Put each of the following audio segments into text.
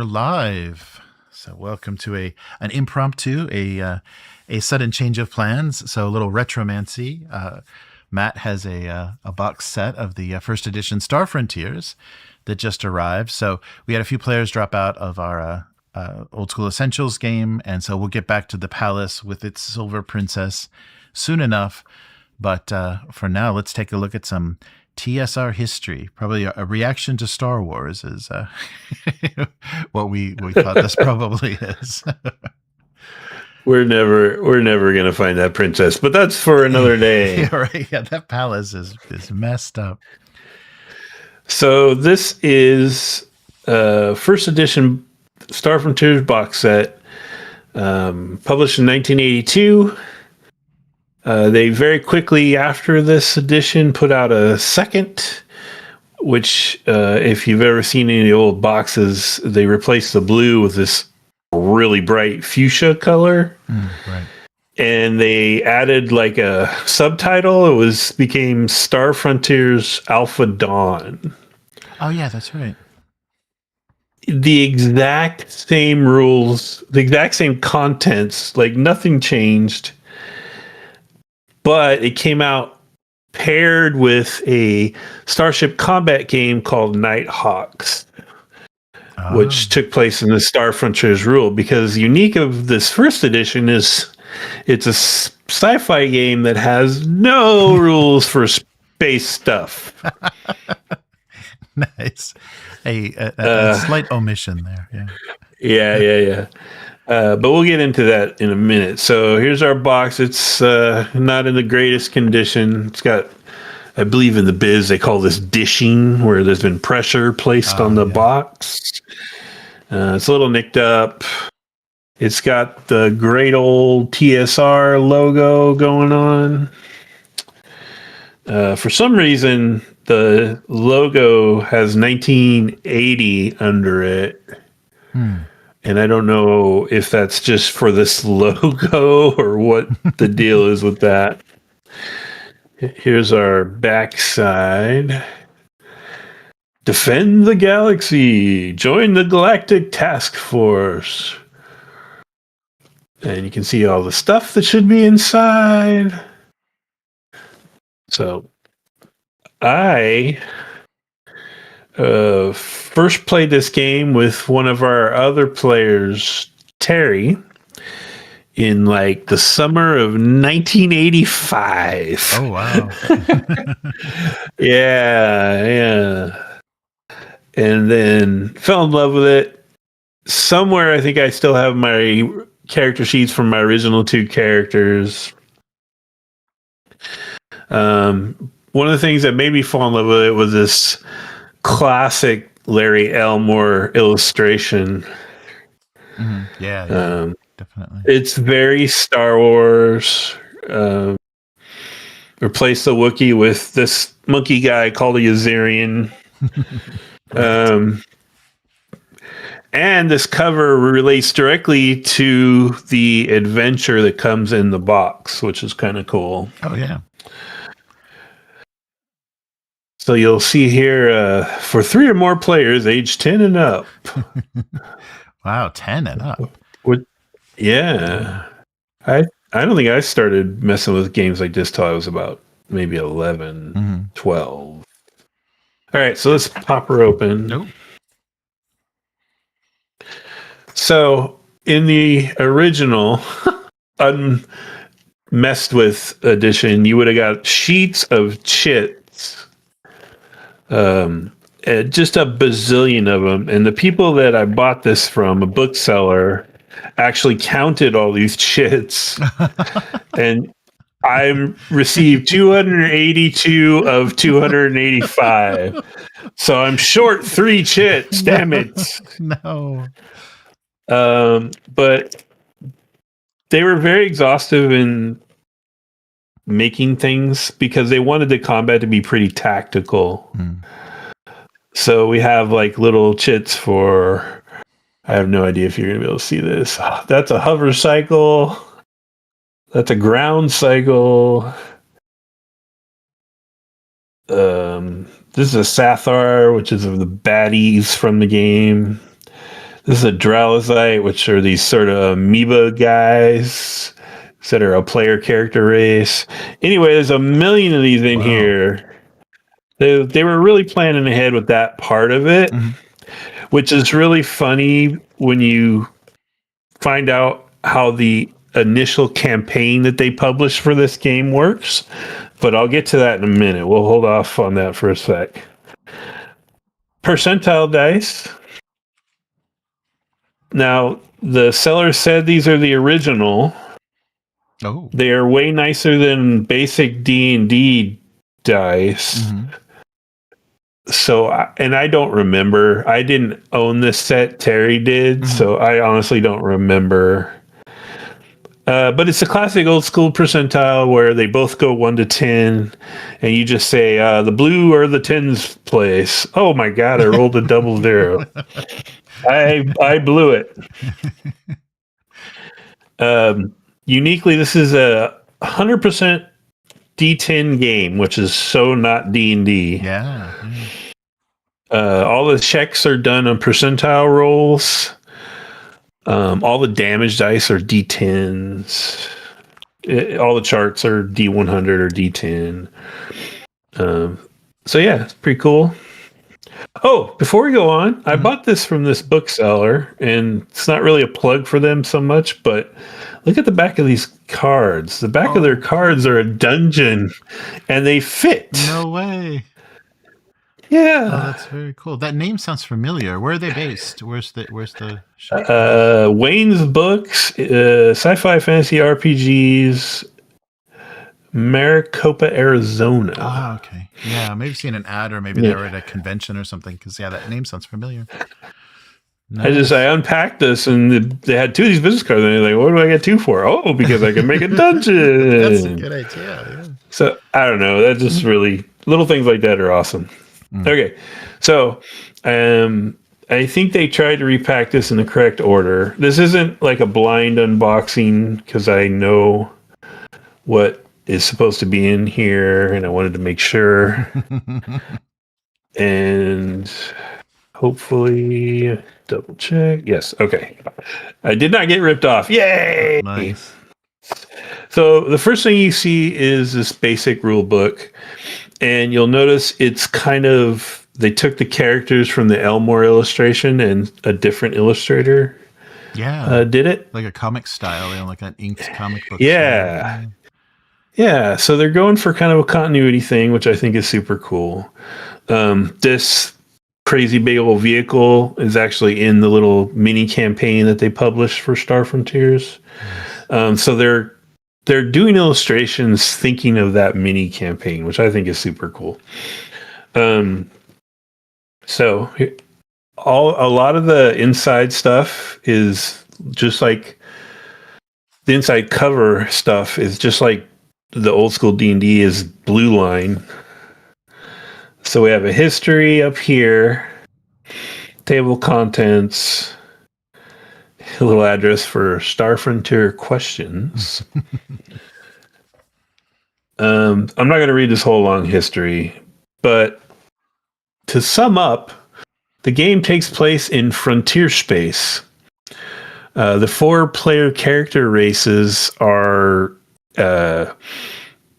We're live. So welcome to an impromptu, a sudden change of plans. So a little retromancy. Matt has a box set of the first edition Star Frontiers that just arrived. So we had a few players drop out of our Old School Essentials game, and so we'll get back to the palace with its silver princess soon enough. But for now, let's take a look at some TSR history. Probably a reaction to Star Wars is what we thought this probably is. We're never gonna find that princess, but that's for another day. Yeah, right. Yeah, that palace is messed up. So this is first edition Star Frontiers box set, published in 1982. They very quickly after this edition put out a second, which if you've ever seen any of the old boxes, they replaced the blue with this really bright fuchsia color. Right. And they added like a subtitle. It became Star Frontiers Alpha Dawn. Oh yeah, that's right. The exact same rules, the exact same contents, like nothing changed. But it came out paired with a starship combat game called Nighthawks, which took place in the Star Frontiers rule. Because unique of this first edition is it's a sci-fi game that has no rules for space stuff. Nice. A slight omission there. Yeah. But we'll get into that in a minute. So here's our box. It's not in the greatest condition. It's got, I believe in the biz, they call this dishing, where there's been pressure placed on the box. It's a little nicked up. It's got the great old TSR logo going on. For some reason, the logo has 1980 under it. And I don't know if that's just for this logo or what the deal is with that. Here's our backside. Defend the galaxy. Join the Galactic Task Force. And you can see all the stuff that should be inside. So I first played this game with one of our other players, Terry, in like the summer of 1985. Oh wow. Yeah. And then fell in love with it. Somewhere I think I still have my character sheets from my original two characters. One of the things that made me fall in love with it was this classic Larry Elmore illustration. Yeah, definitely. It's very Star Wars. Replace the Wookiee with this monkey guy called a Yazirian. And this cover relates directly to the adventure that comes in the box, which is kind of cool. Oh yeah. So you'll see here for 3 or more players, age 10 and up. Wow, 10 and up. Yeah. I don't think I started messing with games like this till I was about maybe 11, 12. All right, so let's pop her open. Nope. So in the original unmessed with edition, you would have got sheets of chits. Just a bazillion of them. And the people that I bought this from, a bookseller, actually counted all these chits. And I received 282 of 285. So I'm short 3 chits. Damn it. No. But they were very exhaustive in making things because they wanted the combat to be pretty tactical. So we have like little chits for, I have no idea if you're going to be able to see this. That's a hover cycle. That's a ground cycle. This is a Sathar, which is of the baddies from the game. This is a Dralasite, which are these sort of amoeba guys that are a player character race. Anyway, there's a million of these in here. They were really planning ahead with that part of it, which is really funny when you find out how the initial campaign that they published for this game works. But I'll get to that in a minute. We'll hold off on that for a sec. Percentile dice. Now, the seller said these are the original. Oh. They are way nicer than basic D&D dice. So, and I don't remember. I didn't own this set. Terry did. So I honestly don't remember. But it's a classic old school percentile where they both go 1 to 10, and you just say the blue or the tens place. Oh my god! I rolled a double 0. I blew it. Uniquely, this is a 100% D10 game, which is so not D&D. Yeah. All the checks are done on percentile rolls. All the damage dice are D10s. All the charts are D100 or D10. So yeah, it's pretty cool. Oh, before we go on, I bought this from this bookseller, and it's not really a plug for them so much, but look at the back of these cards. The back of their cards are a dungeon, and they fit. No way. Yeah. Oh, that's very cool. That name sounds familiar. Where are they based? Where's the shop? Wayne's Books, sci-fi fantasy RPGs, Maricopa, Arizona. Ah, okay. Yeah, maybe seen an ad, or maybe they were at a convention or something, because that name sounds familiar. Nice. I unpacked this, and they had 2 of these business cards, and they're like, what do I get 2 for? Oh, because I can make a dungeon. That's a good idea. Yeah. So I don't know. That's just really, little things like that are awesome. Okay. So I think they tried to repack this in the correct order. This isn't like a blind unboxing, because I know what is supposed to be in here, and I wanted to make sure. And hopefully double check. Yes. Okay. I did not get ripped off. Yay! Nice. So the first thing you see is this basic rule book, and you'll notice it's kind of, they took the characters from the Elmore illustration, and a different illustrator did it. Like a comic style, like an inked comic book style. Yeah, so they're going for kind of a continuity thing, which I think is super cool. This crazy big old vehicle is actually in the little mini campaign that they published for Star Frontiers. So they're doing illustrations thinking of that mini campaign, which I think is super cool. So a lot of the inside stuff is just like the inside cover stuff is just like the old school D&D is blue line. So we have a history up here, table of contents, a little address for Star Frontier questions. I'm not going to read this whole long history, but to sum up, the game takes place in frontier space. The 4-player character races are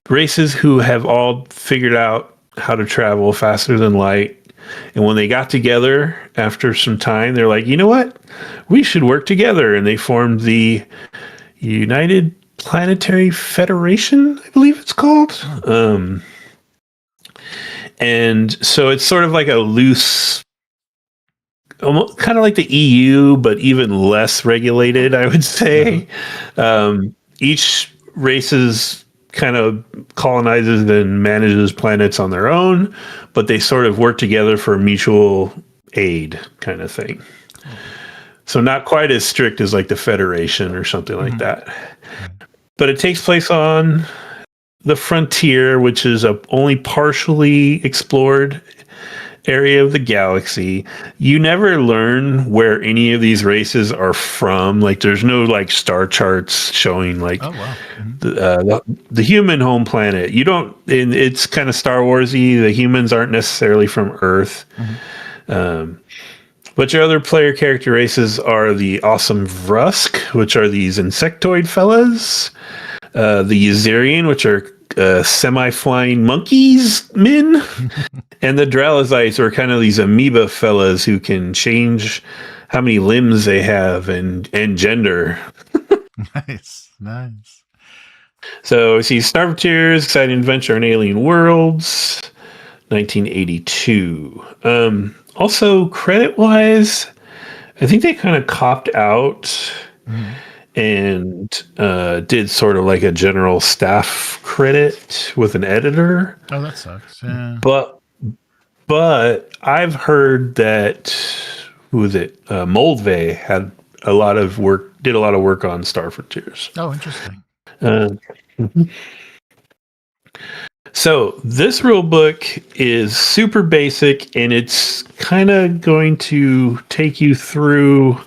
races who have all figured out how to travel faster than light. And when they got together after some time, they're like, you know what? We should work together. And they formed the United Planetary Federation, I believe it's called. And so it's sort of like a loose, almost kind of like the EU, but even less regulated, I would say. Each races kind of colonizes and manages planets on their own, but they sort of work together for mutual aid kind of thing. So not quite as strict as like the Federation or something like that. But it takes place on the frontier, which is a only partially explored area of the galaxy. You never learn where any of these races are from. Like there's no like star charts showing like the human home planet. You don't, it's kind of Star Warsy. The humans aren't necessarily from Earth. But your other player character races are the awesome Vrusk, which are these insectoid fellas, the Yazirian, which are semi-flying monkeys men, and the Dralasites are kind of these amoeba fellas who can change how many limbs they have and gender. Nice. So we see Star Frontiers, Exciting Adventure in Alien Worlds, 1982. Also, credit-wise, I think they kind of copped out and did sort of like a general staff credit with an editor. Oh, that sucks. Yeah. But I've heard that, who was it? Moldvay had did a lot of work on Star Frontiers. Oh, interesting. So this rule book is super basic, and it's kind of going to take you through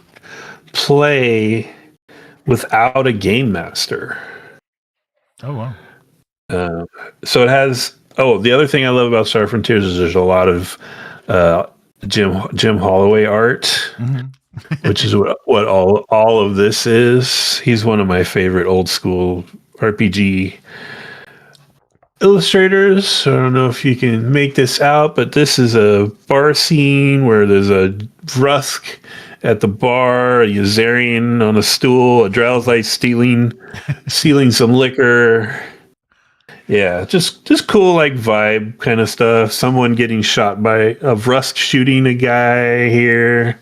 play without a game master. Oh, wow. So it has. Oh, the other thing I love about Star Frontiers is there's a lot of Jim Holloway art, which is what all of this is. He's one of my favorite old school RPG illustrators. I don't know if you can make this out, but this is a bar scene where there's a Vrusk at the bar, a Yazirian on a stool, a Dralasite stealing some liquor. Yeah, just cool, like vibe kind of stuff. Someone getting shot by a Vrusk shooting a guy here.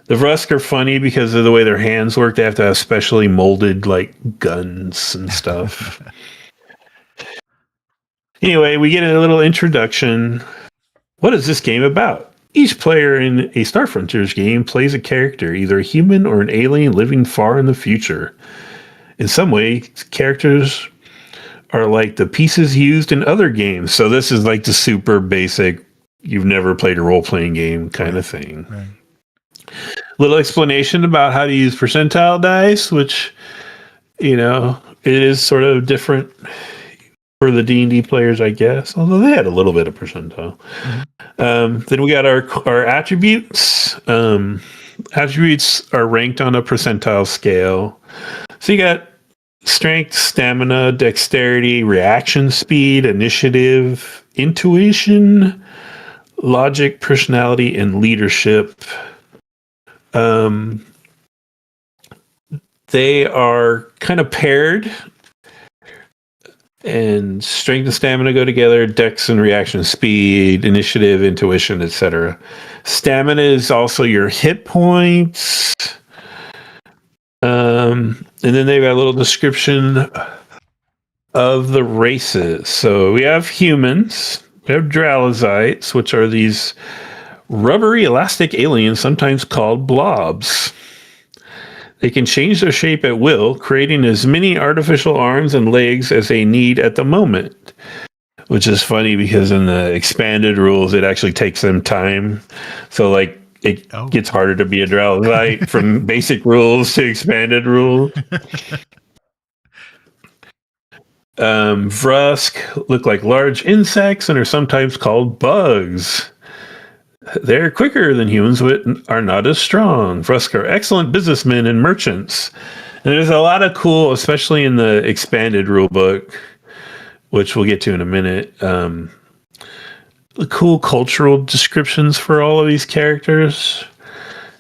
The Vrusk are funny because of the way their hands work. They have to have specially molded like guns and stuff. Anyway, we get a little introduction. What is this game about? Each player in a Star Frontiers game plays a character, either a human or an alien living far in the future. In some way, characters are like the pieces used in other games. So this is like the super basic, you've never played a role-playing game kind of thing. Right. Little explanation about how to use percentile dice, which, it is sort of different for the D&D players, I guess, although they had a little bit of percentile. Then we got our attributes. Attributes are ranked on a percentile scale. So you got strength, stamina, dexterity, reaction speed, initiative, intuition, logic, personality, and leadership. They are kind of paired, and strength and stamina go together, dex and reaction speed, initiative, intuition, etc. Stamina is also your hit points. And then they've got a little description of the races. So we have humans, we have Dralasites, which are these rubbery elastic aliens, sometimes called blobs. They can change their shape at will, creating as many artificial arms and legs as they need at the moment. Which is funny because in the expanded rules, it actually takes them time. So, like, it gets harder to be a Dralasite from basic rules to expanded rules. Vrusk look like large insects and are sometimes called bugs. They're quicker than humans, but are not as strong. Vrusk are excellent businessmen and merchants. And there's a lot of cool, especially in the expanded rulebook, which we'll get to in a minute, cool cultural descriptions for all of these characters.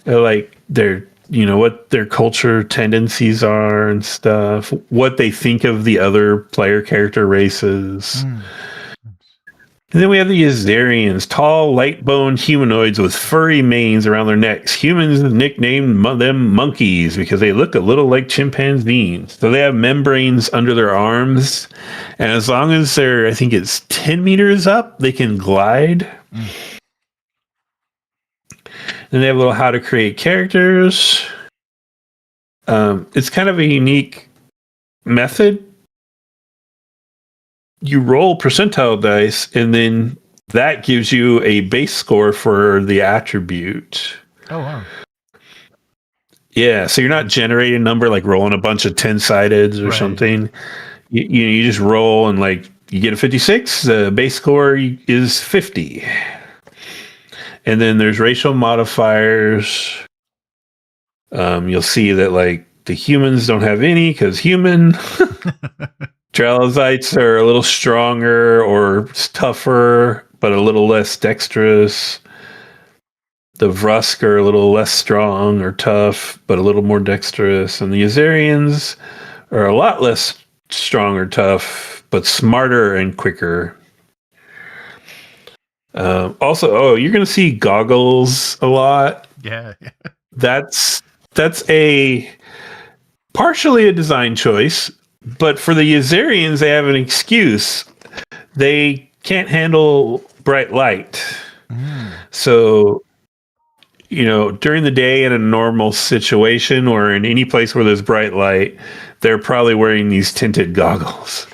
Like their, what their culture tendencies are and stuff, what they think of the other player character races. And then we have the Yazirians, tall, light-boned humanoids with furry manes around their necks. Humans nicknamed them monkeys because they look a little like chimpanzees. So they have membranes under their arms, and as long as they're, I think it's 10 meters up, they can glide. Then they have a little how to create characters. It's kind of a unique method. You roll percentile dice, and then that gives you a base score for the attribute. Oh, wow. Yeah, so you're not generating a number like rolling a bunch of 10-sided or something. You just roll, and like you get a 56, the base score is 50. And then there's racial modifiers. You'll see that like the humans don't have any because human. Dralasites are a little stronger or tougher, but a little less dexterous. The Vrusk are a little less strong or tough, but a little more dexterous. And the Yazirians are a lot less strong or tough, but smarter and quicker. Also, you're going to see goggles a lot. Yeah. That's a partially a design choice, but for the Yazirians, they have an excuse. They can't handle bright light. So, during the day in a normal situation or in any place where there's bright light, they're probably wearing these tinted goggles.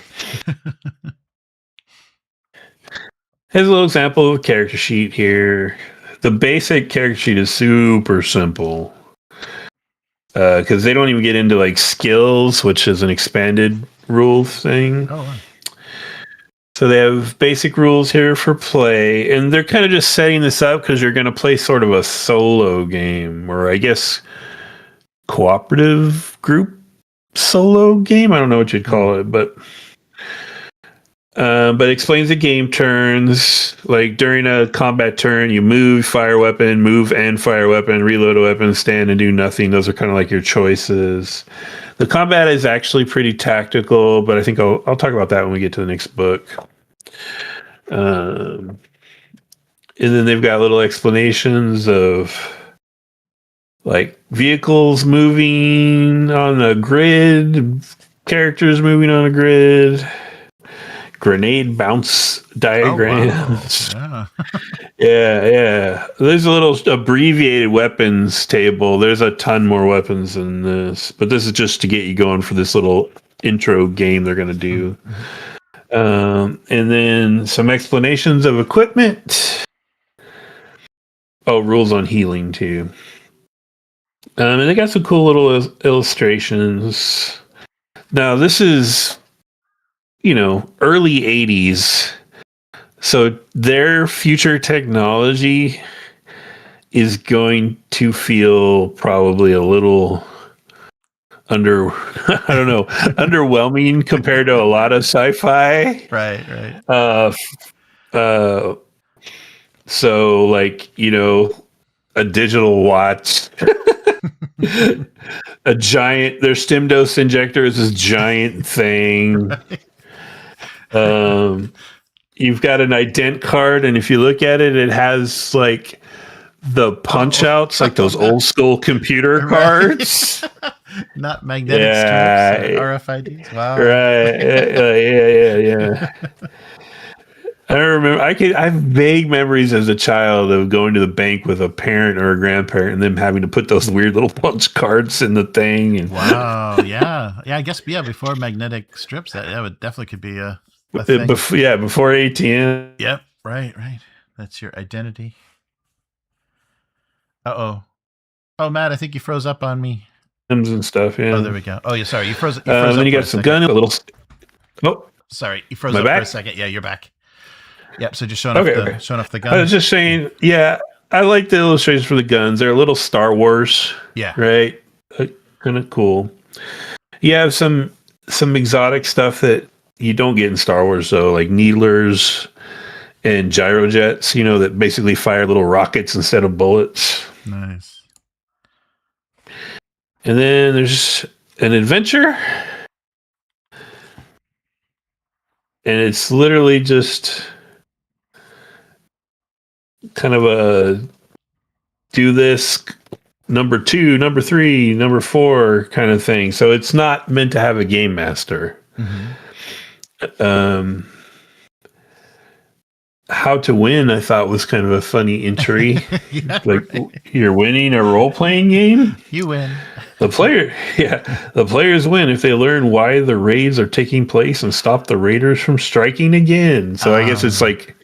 Here's a little example of a character sheet here. The basic character sheet is super simple because they don't even get into like skills, which is an expanded rule thing. Oh, wow. So they have basic rules here for play, and they're kind of just setting this up because you're going to play sort of a solo game, or I guess cooperative group solo game. I don't know what you'd call it, but it explains the game turns. Like during a combat turn, you move, fire weapon, move and fire weapon, reload a weapon, stand and do nothing. Those are kind of like your choices. The combat is actually pretty tactical, but I think I'll talk about that when we get to the next book. And then they've got little explanations of like vehicles moving on a grid, characters moving on a grid, grenade bounce diagrams. Oh, wow. Yeah. There's a little abbreviated weapons table. There's a ton more weapons than this, but this is just to get you going for this little intro game they're going to do. And then some explanations of equipment. Oh, rules on healing too. And they got some cool little illustrations. Now, this is, early 80s. So their future technology is going to feel probably a little underwhelming compared to a lot of sci-fi. Right. So like, a digital watch, a giant, their stem dose injector is this giant thing. Right. You've got an ident card, and if you look at it, it has like the punch outs, like those old school computer cards. Not magnetic strips or RFIDs. Wow. Right. Yeah. I remember I have vague memories as a child of going to the bank with a parent or a grandparent and them having to put those weird little punch cards in the thing. And wow. Yeah. I guess before magnetic strips, that would definitely could be a thing. Before ATM. Yep. Right. That's your identity. Uh-oh. Oh, Matt, I think you froze up on me. And stuff, yeah. Oh, there we go. Oh, yeah, sorry. You froze up. Then you got some gun, a little. Oh, sorry. You froze up for a second. Yeah, you're back. Yep. So just showing off the guns. I was just saying, yeah, I like the illustrations for the guns. They're a little Star Wars. Yeah. Right. Kind of cool. You have some exotic stuff that you don't get in Star Wars, though, like needlers and gyrojets. That basically fire little rockets instead of bullets. Nice. And then there's an adventure. And it's literally just kind of a do this number 2, number 3, number 4 kind of thing. So it's not meant to have a game master. Mm-hmm. How to win, I thought, was kind of a funny entry. Yeah, like you're winning a role-playing game. You win. The players win if they learn why the raids are taking place and stop the raiders from striking again. So I guess it's like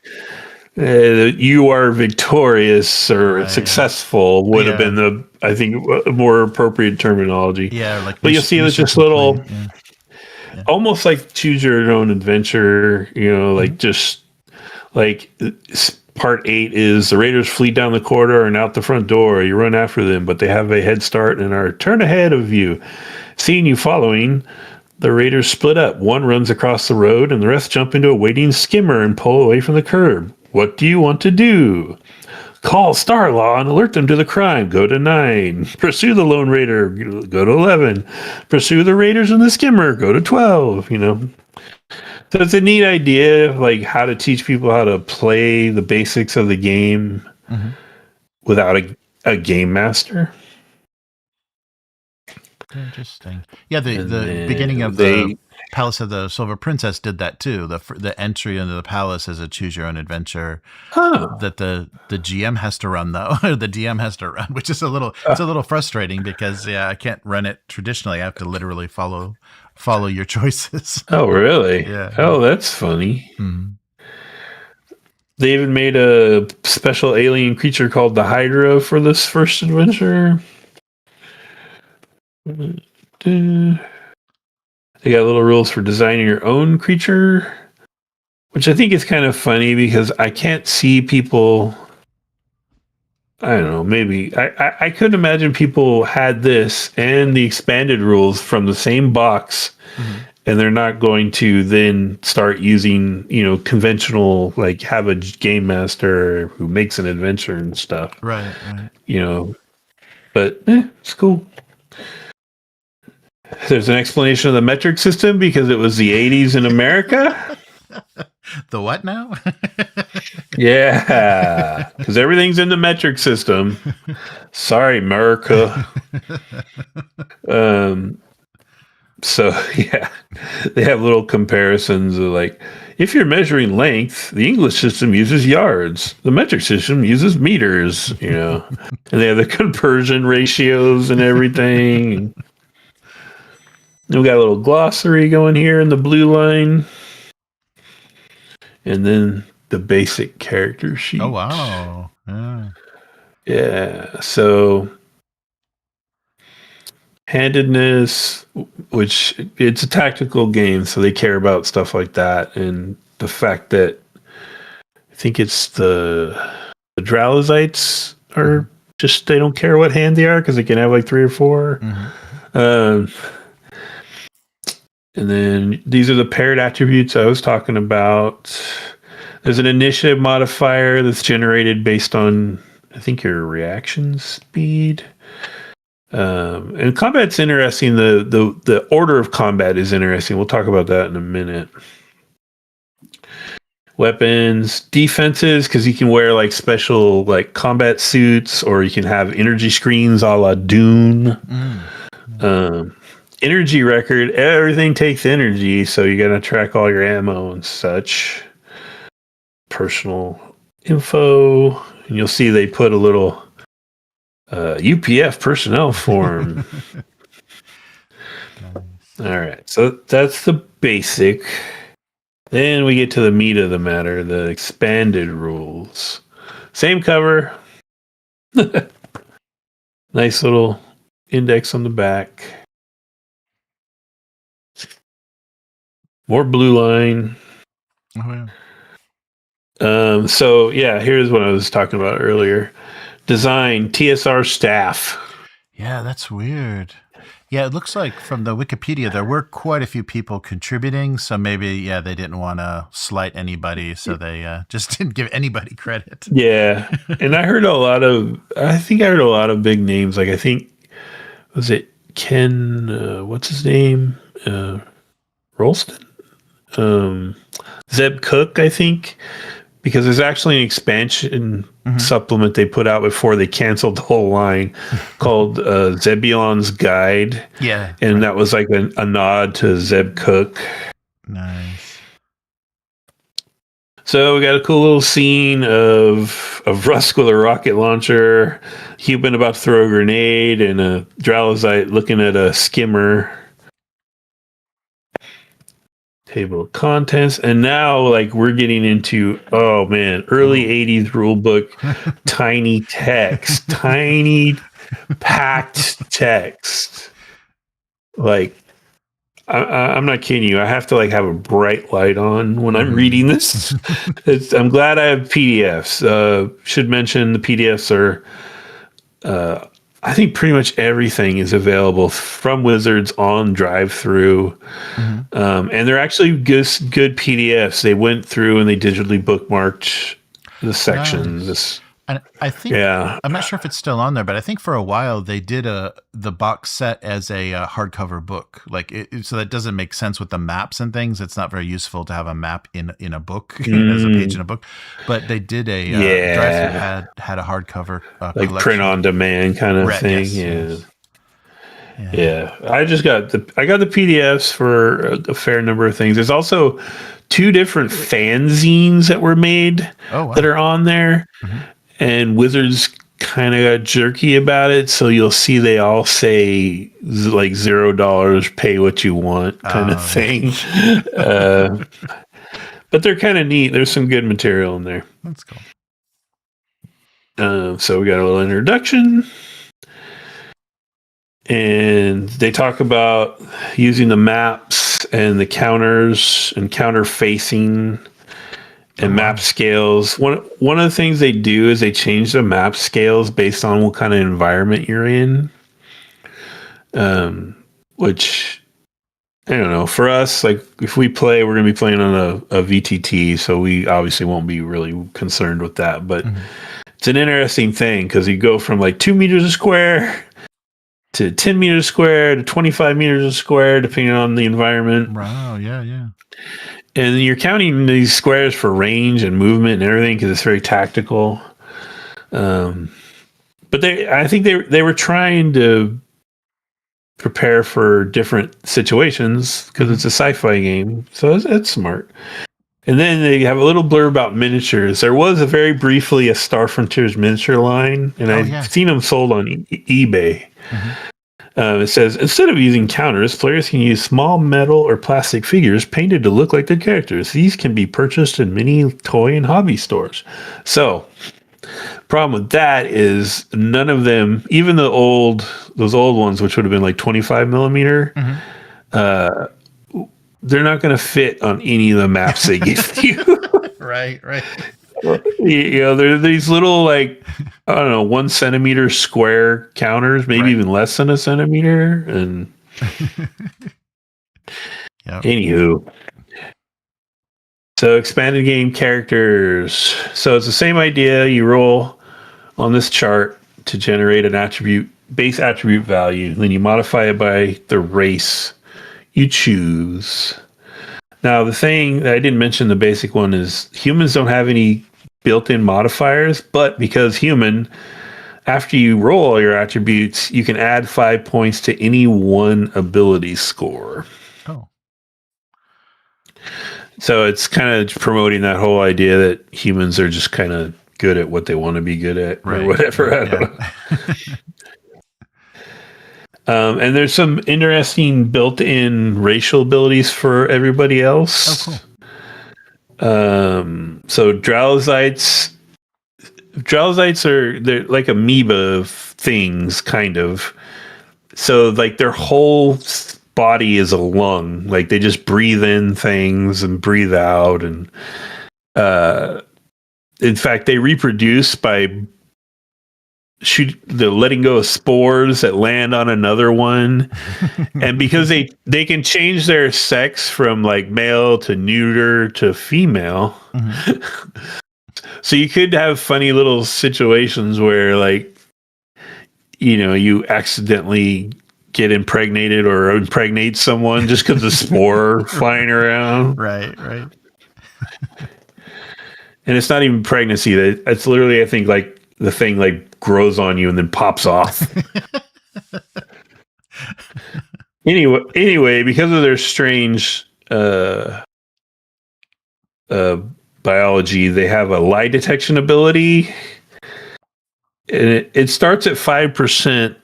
you are victorious or successful would have been I think a more appropriate terminology. Yeah, but you'll see it's just little, almost like choose your own adventure. Like just like Part 8 is the raiders flee down the corridor and out the front door. You run after them, but they have a head start and are turned ahead of you. Seeing you following, the raiders split up. One runs across the road, and the rest jump into a waiting skimmer and pull away from the curb. What do you want to do? Call Starlaw and alert them to the crime. Go to 9. Pursue the Lone Raider. Go to 11. Pursue the raiders in the skimmer. Go to 12. So it's a neat idea of like how to teach people how to play the basics of the game without a game master. Interesting. Yeah, the beginning of the Palace of the Silver Princess did that too. The entry into the palace is a choose your own adventure that the GM has to run though, or the DM has to run, which is a little frustrating because I can't run it traditionally. I have to literally follow your choices. Oh, really? Yeah. Oh, that's funny. Mm-hmm. They even made a special alien creature called the Hydra for this first adventure. They got little rules for designing your own creature, which I think is kind of funny because I can't see people. I don't know. Maybe I could imagine people had this and the expanded rules from the same box, and they're not going to then start using conventional, like have a game master who makes an adventure and stuff. Right. But it's cool. There's an explanation of the metric system because it was the 80s in America. The what now? Yeah, because everything's in the metric system. Sorry, America. So yeah, they have little comparisons of like, if you're measuring length, the English system uses yards. The metric system uses meters, and they have the conversion ratios and everything. We got a little glossary going here in the blue line. And then the basic character sheet. Oh, wow. Yeah. So handedness, which it's a tactical game, so they care about stuff like that. And the fact that I think it's the Dralasites are just, they don't care what hand they are because they can have like 3 or 4. And then these are the paired attributes I was talking about. There's an initiative modifier that's generated based on, I think, your reaction speed. And combat's interesting. The order of combat is interesting. We'll talk about that in a minute. Weapons, defenses, because you can wear like special like combat suits, or you can have energy screens a la Dune. Energy record, everything takes energy, so you gotta track all your ammo and such. Personal info, and you'll see they put a little UPF personnel form. Nice. All right, so that's the basic. Then we get to the meat of the matter, the expanded rules. Same cover. Nice little index on the back. More blue line. Oh, yeah. So yeah, here's what I was talking about earlier. Design, TSR staff. Yeah, that's weird. Yeah, it looks like from the Wikipedia there were quite a few people contributing, so maybe they didn't want to slight anybody, so they just didn't give anybody credit. Yeah, and I heard a lot of big names. Like I think was it Ken? What's his name? Rolston. Zeb Cook, I think, because there's actually an expansion supplement they put out before they canceled the whole line called Zebulon's Guide. Yeah. And that was like a nod to Zeb Cook. Nice. So we got a cool little scene of Vrusk with a rocket launcher, Human about to throw a grenade, and a Dralasite looking at a skimmer. Table of contents, and now like we're getting into early 80s rulebook, tiny text, tiny packed text. Like I'm not kidding you. I have to like have a bright light on when I'm reading this. I'm glad I have PDFs. Should mention the PDFs are. I think pretty much everything is available from Wizards on drive-through, and they're actually good PDFs. They went through and they digitally bookmarked the sections. Nice. And I think, I'm not sure if it's still on there, but I think for a while they did the box set as a hardcover book. Like so that doesn't make sense with the maps and things. It's not very useful to have a map in a book as a page in a book. But they did a drive-through had a hardcover like collection. print on demand kind of thing. Yes. Yeah. I got the PDFs for a fair number of things. There's also 2 different fanzines that were made that are on there. And Wizards kind of got jerky about it, so you'll see they all say like $0, pay what you want kind of thing. But they're kind of neat. There's some good material in there. That's cool. So we got a little introduction, and they talk about using the maps and the counters and counter facing. And map scales. One of the things they do is they change the map scales based on what kind of environment you're in. Which, I don't know. For us, like if we play, we're going to be playing on a VTT, so we obviously won't be really concerned with that. But it's an interesting thing because you go from like 2 meters a square to 10 meters a square to 25 meters a square, depending on the environment. Wow, yeah. And you're counting these squares for range and movement and everything because it's very tactical. But I think they were trying to prepare for different situations because it's a sci-fi game, so it's smart. And then they have a little blurb about miniatures. There was very briefly a Star Frontiers miniature line, and I've seen them sold on eBay. It says, instead of using counters, players can use small metal or plastic figures painted to look like their characters. These can be purchased in many toy and hobby stores. So, problem with that is none of them, even those old ones, which would have been like 25 millimeter, they're not going to fit on any of the maps they give you. Right. You know, there are these little, like, I don't know, 1 centimeter square counters, maybe even less than a centimeter. And anywho, so expanded game characters. So it's the same idea. You roll on this chart to generate an base attribute value. Then you modify it by the race you choose. Now, the thing that I didn't mention, the basic one, is humans don't have any built-in modifiers, but because human, after you roll all your attributes, you can add 5 points to any one ability score. Oh. So it's kind of promoting that whole idea that humans are just kind of good at what they want to be good at, or whatever. I don't know. And there's some interesting built-in racial abilities for everybody else. Oh, cool. So Dralasites they're like amoeba things, kind of. So like their whole body is a lung. Like they just breathe in things and breathe out, and in fact they reproduce by letting go of spores that land on another one. And because they can change their sex from like male to neuter to female. So you could have funny little situations where, like, you know, you accidentally get impregnated or impregnate someone just because of spore flying around. Right. And it's not even pregnancy. It's literally, I think, like the thing like grows on you and then pops off. Anyway, because of their strange biology, they have a lie detection ability, and it starts at 5%,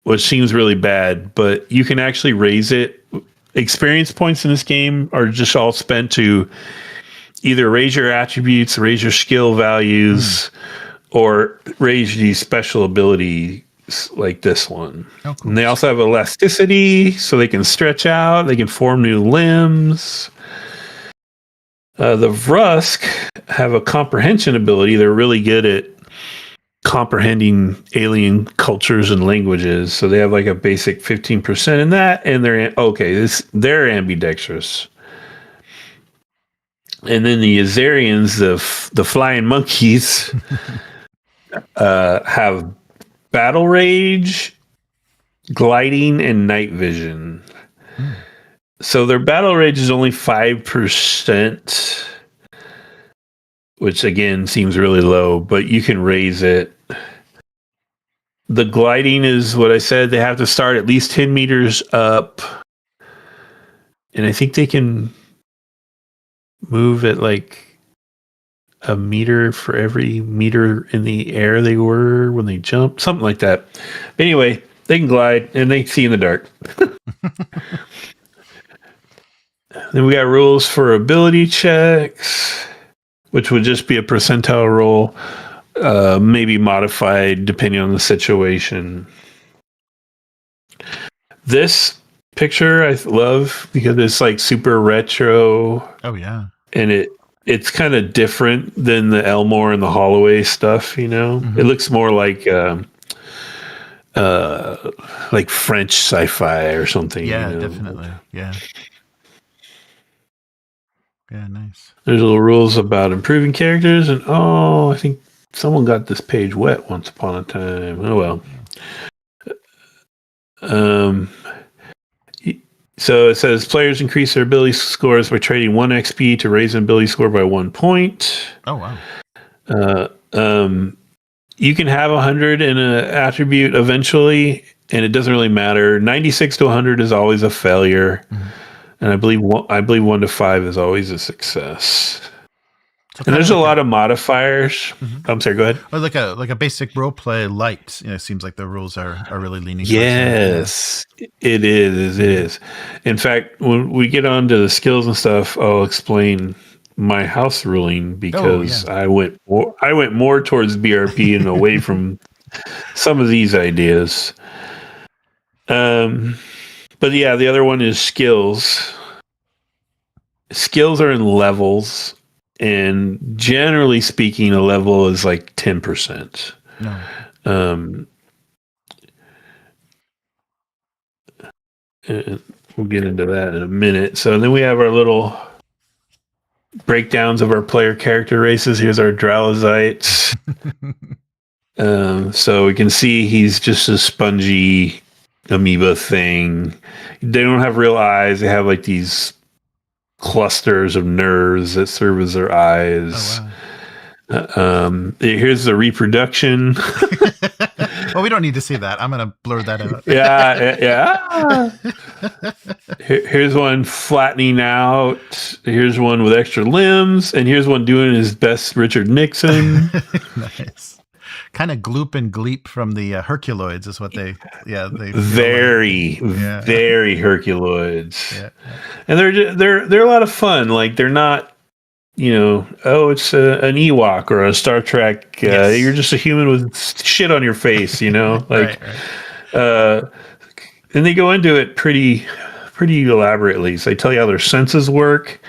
which seems really bad, but you can actually raise it. Experience points in this game are just all spent to either raise your attributes, raise your skill values, or raise the special ability like this one. Oh, cool. And they also have elasticity, so they can stretch out. They can form new limbs. The Vrusk have a comprehension ability. They're really good at comprehending alien cultures and languages. So they have like a basic 15% in that, and they're ambidextrous. And then the Yazirians, the flying monkeys, have battle rage, gliding, and night vision. So their battle rage is only 5%, which again seems really low, but you can raise it. The gliding is what I said. They have to start at least 10 meters up. And I think they can move at like a meter for every meter in the air they were when they jumped. Something like that. Anyway, they can glide and they see in the dark. Then we got rules for ability checks, which would just be a percentile roll, maybe modified depending on the situation. This picture I love because it's like super retro. Oh yeah, and it's kind of different than the Elmore and the Holloway stuff. You know, It looks more like French sci-fi or something. Yeah, you know? definitely. Yeah. Yeah, nice. There's little rules about improving characters, and I think someone got this page wet once upon a time. Oh well. So it says players increase their ability scores by trading 1 XP to raise an ability score by 1 point. Oh wow. You can have 100 in an attribute eventually, and it doesn't really matter. 96 to 100 is always a failure. And I believe 1 to 5 is always a success. So and there's a lot of modifiers. I'm sorry, go ahead. Well, like a basic role play light. It seems like the rules are really leaning. Yes, it is. In fact, when we get on to the skills and stuff, I'll explain my house ruling because I went more towards BRP and away from some of these ideas. But yeah, the other one is skills. Skills are in levels, and generally speaking, a level is like 10%. No. We'll get into that in a minute. So then we have our little breakdowns of our player character races. Here's our Dralasites. So we can see he's just a spongy amoeba thing. They don't have real eyes. They have like these clusters of nerves that serve as their eyes. Oh, wow. Here's the reproduction. Well, we don't need to see that. I'm going to blur that out. Yeah. Here's one flattening out. Here's one with extra limbs. And here's one doing his best Richard Nixon. Nice. Kind of gloop and gleep from the Herculoids is what they very Herculoids. Yeah. And they're a lot of fun. Like they're not, it's an Ewok or a Star Trek. Yes. You're just a human with shit on your face, like, right. And they go into it pretty elaborately. So they tell you how their senses work.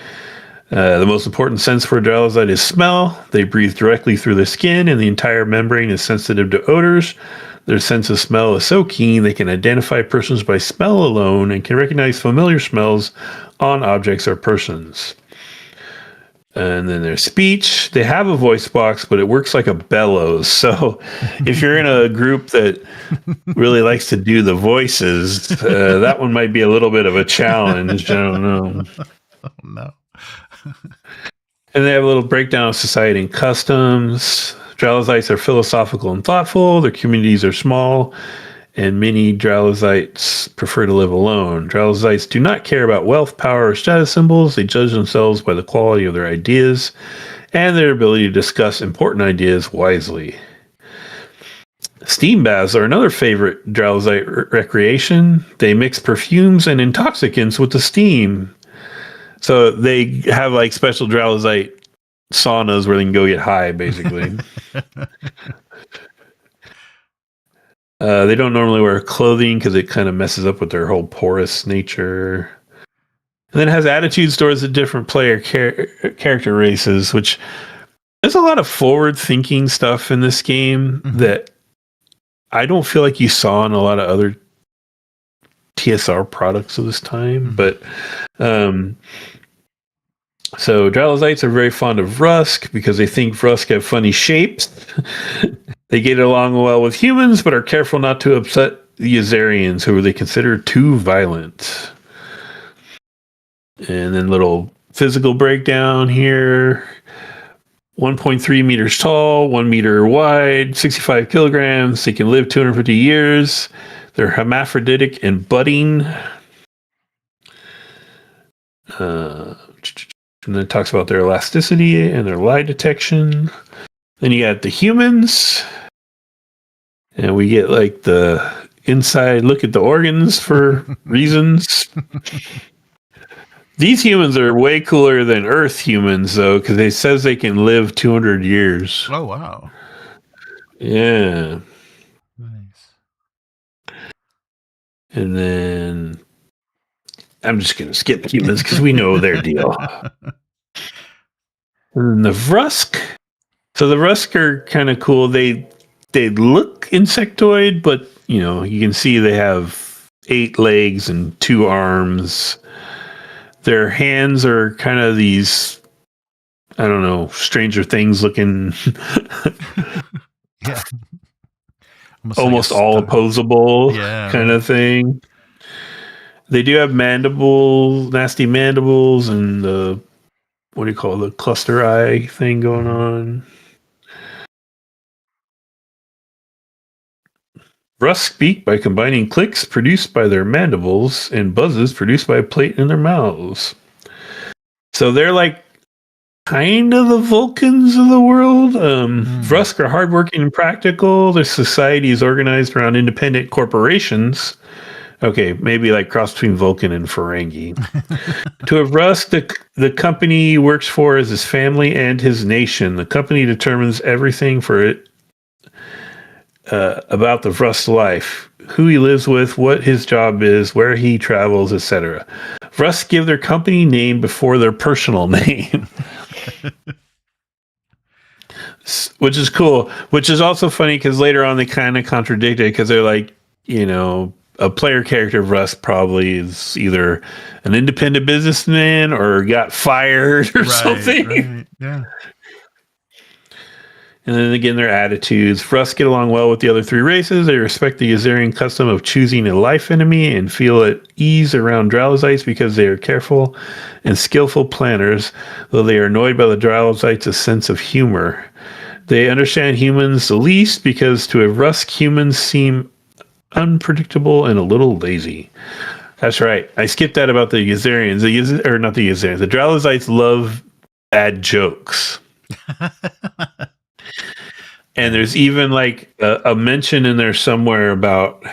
The most important sense for a Dralasite is smell. They breathe directly through the skin, and the entire membrane is sensitive to odors. Their sense of smell is so keen they can identify persons by smell alone and can recognize familiar smells on objects or persons. And then their speech. They have a voice box, but it works like a bellows. So if you're in a group that really likes to do the voices, that one might be a little bit of a challenge. I don't know. Oh, no. And they have a little breakdown of society and customs. Dralasites are philosophical and thoughtful. Their communities are small, and many Dralasites prefer to live alone. Dralasites do not care about wealth, power, or status symbols. They judge themselves by the quality of their ideas and their ability to discuss important ideas wisely. Steam baths are another favorite Dralasite recreation. They mix perfumes and intoxicants with the steam. So they have like special Dralasite saunas where they can go get high, basically. They don't normally wear clothing because it kind of messes up with their whole porous nature. And then it has attitudes towards the different player character races, which there's a lot of forward-thinking stuff in this game that I don't feel like you saw in a lot of other TSR products of this time. But so Dralasites are very fond of Vrusk because they think Vrusk have funny shapes. They get along well with humans, but are careful not to upset the Yazirians, who they consider too violent. And then little physical breakdown here. 1.3 meters tall, 1 meter wide, 65 kilograms. They can live 250 years. They're hermaphroditic and budding. And then it talks about their elasticity and their lie detection. Then you got the humans. And we get like the inside look at the organs for reasons. These humans are way cooler than Earth humans, though, because it says they can live 200 years. Oh, wow. Yeah. Nice. And then I'm just going to skip humans because we know their deal. And the Vrusk. So the Vrusk are kind of cool. They look insectoid, but, you know, you can see they have 8 legs and 2 arms. Their hands are kind of these, I don't know, Stranger Things looking. Yeah. Almost all opposable kind of thing. They do have mandibles, nasty mandibles, and the, what do you call it, the cluster eye thing going on. Vrusk speak by combining clicks produced by their mandibles and buzzes produced by a plate in their mouths. So they're like kind of the Vulcans of the world. Vrusk are hardworking and practical. Their society is organized around independent corporations. Okay, maybe like cross between Vulcan and Ferengi. To a Vrusk, the company he works for is his family and his nation. The company determines everything for it about the Vrusk life, who he lives with, what his job is, where he travels, etc. Vrusk give their company name before their personal name. Which is cool. Which is also funny because later on they kind of contradict it because they're like, you know, a player character of Vrusk probably is either an independent businessman or got fired or something. Right. Yeah. And then again, their attitudes. Vrusk get along well with the other 3 races. They respect the Yazirian custom of choosing a life enemy and feel at ease around Dralasites because they are careful and skillful planners, though they are annoyed by the Dralasites' sense of humor. They understand humans the least because to a Vrusk, humans seem unpredictable and a little lazy. That's right. I skipped that about the Yazirians. Not the Yazirians. The Dralasites love bad jokes. And there's even like a mention in there somewhere about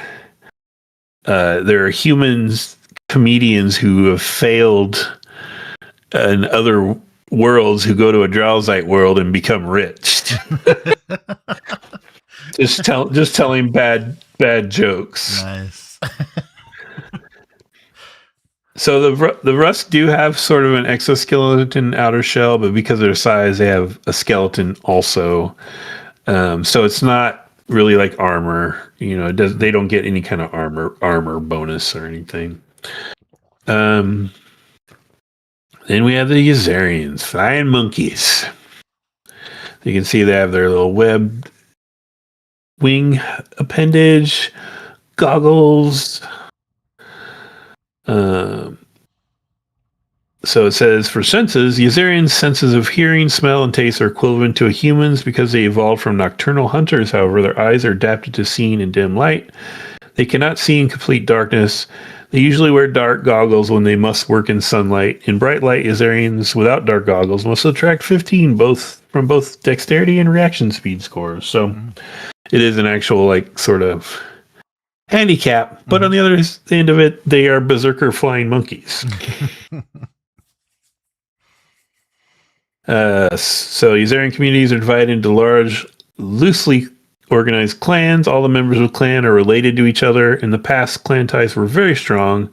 there are humans, comedians who have failed in other worlds who go to a Dralasite world and become rich. just telling bad jokes. Nice. So the Vrusk do have sort of an exoskeleton outer shell, but because of their size, they have a skeleton also. So it's not really like armor. You know, they don't get any kind of armor bonus or anything. Then we have the Yazirians, flying monkeys. You can see they have their little webbed wing appendage, goggles. So it says, for senses, Yazirians' senses of hearing, smell, and taste are equivalent to a human's because they evolved from nocturnal hunters. However, their eyes are adapted to seeing in dim light. They cannot see in complete darkness. They usually wear dark goggles when they must work in sunlight. In bright light, Yazirians without dark goggles must subtract 15 from both dexterity and reaction speed scores. So it is an actual like sort of handicap. But on the other end of it, they are berserker flying monkeys. So Yazirian communities are divided into large, loosely organized clans. All the members of the clan are related to each other. In the past, clan ties were very strong.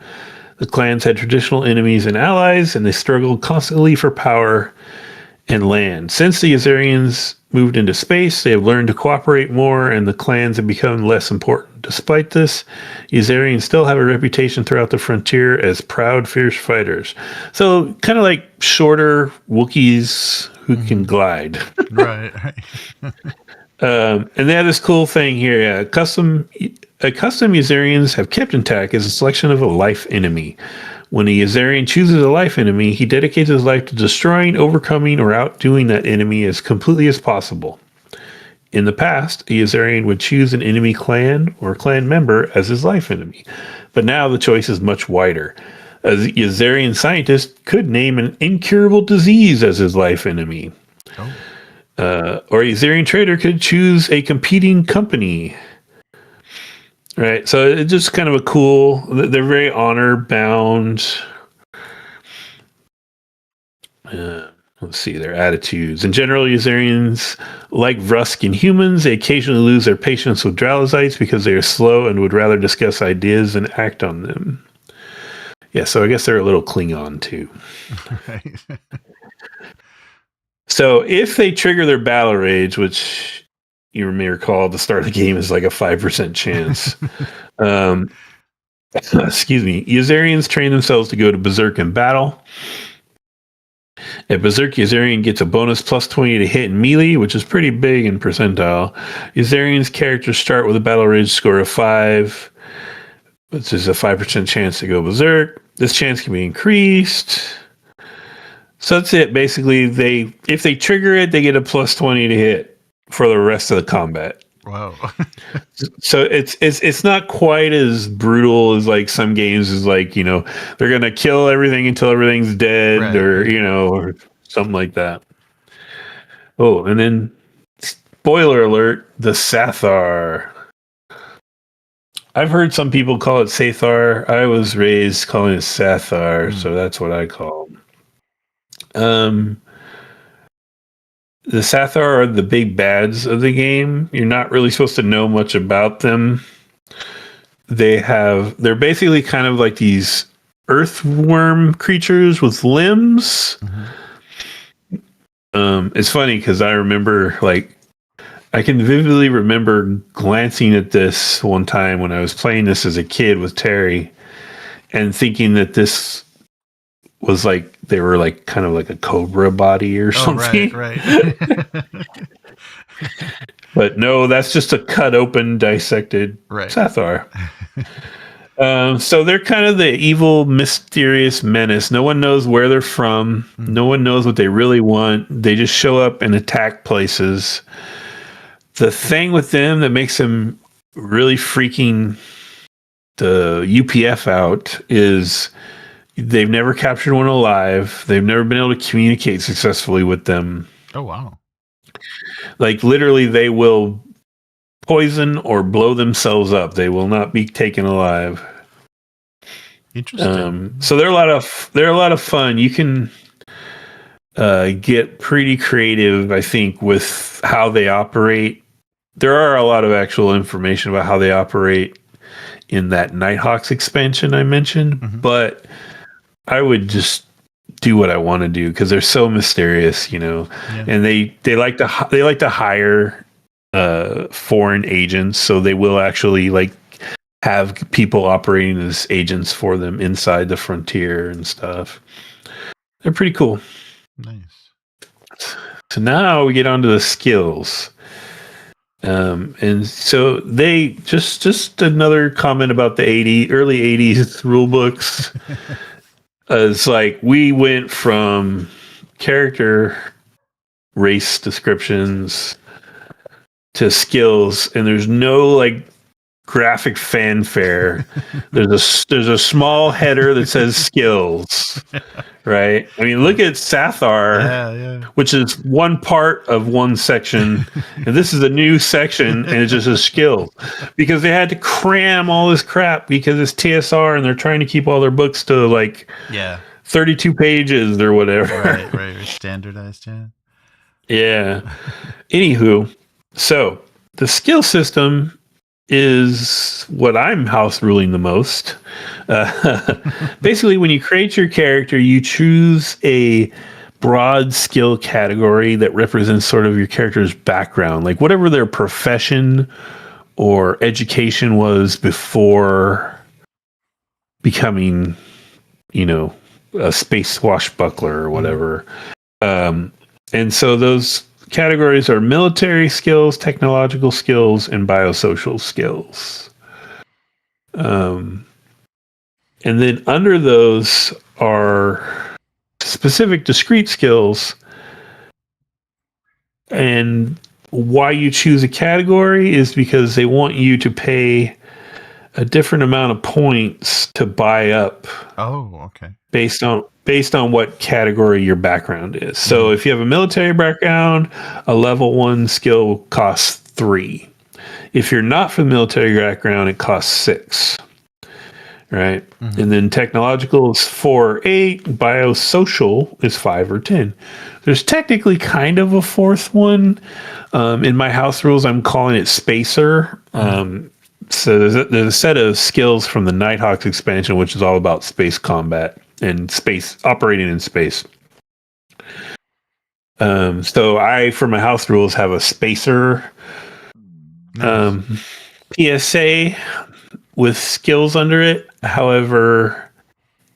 The clans had traditional enemies and allies, and they struggled constantly for power and land. Since the Yazirians moved into space, they have learned to cooperate more, and the clans have become less important. Despite this, Yazirians still have a reputation throughout the frontier as proud, fierce fighters. So, kind of like shorter Wookiees who can glide. Right. And they have this cool thing here. Yeah, custom Yazirians have kept intact is a selection of a life enemy. When a Yazirian chooses a life enemy, he dedicates his life to destroying, overcoming, or outdoing that enemy as completely as possible. In the past, a Yazirian would choose an enemy clan or clan member as his life enemy. But now the choice is much wider. A Yazirian scientist could name an incurable disease as his life enemy. Oh. Or a Yazirian trader could choose a competing company. Right, so it's just kind of a cool. They're very honor bound. Let's see their attitudes. In general, Yazirians, like Vrusk and humans, they occasionally lose their patience with Dralasites because they are slow and would rather discuss ideas than act on them. Yeah, so I guess they're a little Klingon too. Right. So if they trigger their battle rage, which you may recall at the start of the game is like a 5% chance. Excuse me. Yazirians train themselves to go to Berserk in battle. A Berserk Yazirian gets a bonus plus 20 to hit in melee, which is pretty big in percentile. Yazirian's characters start with a battle rage score of 5, which is a 5% chance to go Berserk. This chance can be increased. So that's it. Basically, if they trigger it, they get a plus 20 to hit for the rest of the combat. Wow. So it's not quite as brutal as like some games is like, they're going to kill everything until everything's dead, Right. or something like that. Oh, and then spoiler alert, the Sathar. I've heard some people call it Sathar. I was raised calling it Sathar, so that's what I call them. The Sathar are the big bads of the game. You're not really supposed to know much about them. They're basically kind of like these earthworm creatures with limbs. It's funny because I remember, I can vividly remember glancing at this one time when I was playing this as a kid with Terry and thinking that this was they were kind of like a cobra body or something. Right. But no, that's just a cut open, dissected Sathar. So they're kind of the evil, mysterious menace. No one knows where they're from. No one knows what they really want. They just show up and attack places. The thing with them that makes them really freaking the UPF out is they've never captured one alive. They've never been able to communicate successfully with them. Oh, wow. Literally, they will poison or blow themselves up. They will not be taken alive. Interesting. So they're a lot of fun. You can get pretty creative, I think, with how they operate. There are a lot of actual information about how they operate in that Nighthawks expansion I mentioned, but I would just do what I want to do because they're so mysterious, and they like to hire foreign agents, so they will actually have people operating as agents for them inside the frontier and stuff. They're pretty cool. Nice. So now we get onto the skills. And so they just another comment about the early 80s rule books. It's we went from character race descriptions to skills, and there's no graphic fanfare. There's a small header that says skills, right? I mean, look at Sathar, which is one part of one section, and this is a new section, and it's just a skill because they had to cram all this crap because it's TSR, and they're trying to keep all their books to 32 pages or whatever. Right. Standardized, Yeah. Anywho, so the skill system is what I'm house ruling the most. Basically, when you create your character, you choose a broad skill category that represents sort of your character's background, like whatever their profession or education was before becoming, a space swashbuckler or whatever. And so those categories are military skills, technological skills, and biosocial skills. And then under those are specific discrete skills. And why you choose a category is because they want you to pay a different amount of points to buy up. Oh, okay. Based on what category your background is. So if you have a military background, a level 1 skill costs 3. If you're not from the military background, it costs 6. Right? And then technological is 4 or 8, biosocial is 5 or 10. There's technically kind of a fourth one. In my house rules, I'm calling it spacer. So there's a set of skills from the Nighthawks expansion, which is all about space combat and space operating in space. So I, for my house rules, have a spacer PSA with skills under it. However,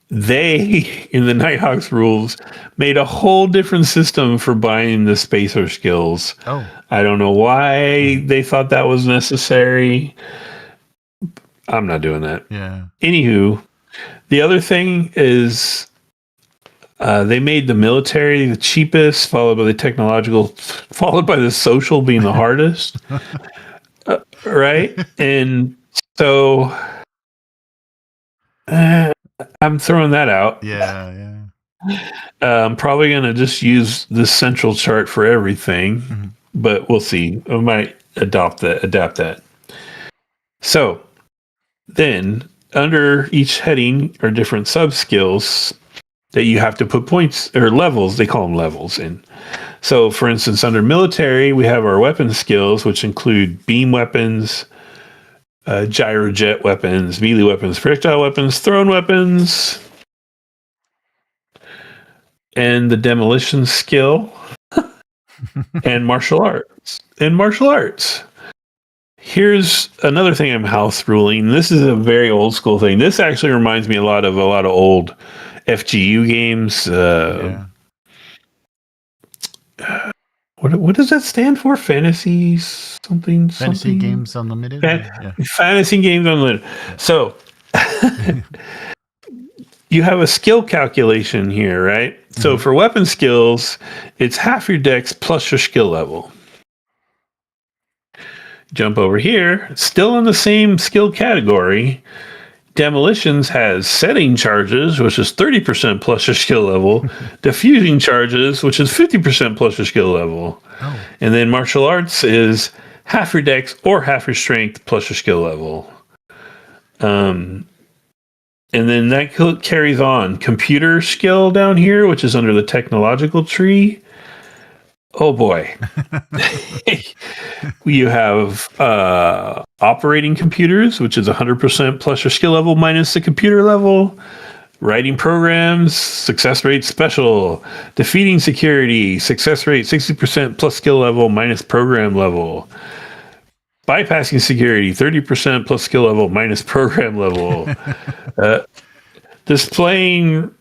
they, in the Nighthawks rules, made a whole different system for buying the spacer skills. Oh. I don't know why they thought that was necessary. I'm not doing that. Yeah. Anywho, the other thing is they made the military the cheapest, followed by the technological, followed by the social being the hardest. Right? And so I'm throwing that out. Yeah. I'm probably going to just use the central chart for everything, but we'll see. I might adapt that. So then under each heading are different sub skills that you have to put points or levels. They call them levels in. So for instance, under military, we have our weapon skills, which include beam weapons, gyrojet weapons, melee weapons, projectile weapons, thrown weapons, and the demolition skill, and martial arts. Here's another thing I'm house ruling. This is a very old school thing. This actually reminds me a lot of old FGU games. What does that stand for? Fantasy something? Fantasy Games Unlimited? Fantasy Games Unlimited. So you have a skill calculation here, right? So for weapon skills, it's half your dex plus your skill level. Jump over here, still in the same skill category. Demolitions has setting charges, which is 30% plus your skill level. Diffusing charges, which is 50% plus your skill level. Oh. And then martial arts is half your dex or half your strength plus your skill level. And then that carries on. Computer skill down here, which is under the technological tree. Oh boy. You have operating computers, which is 100% plus your skill level minus the computer level. Writing programs, success rate special. Defeating security, success rate 60% plus skill level minus program level. Bypassing security, 30% plus skill level minus program level. Displaying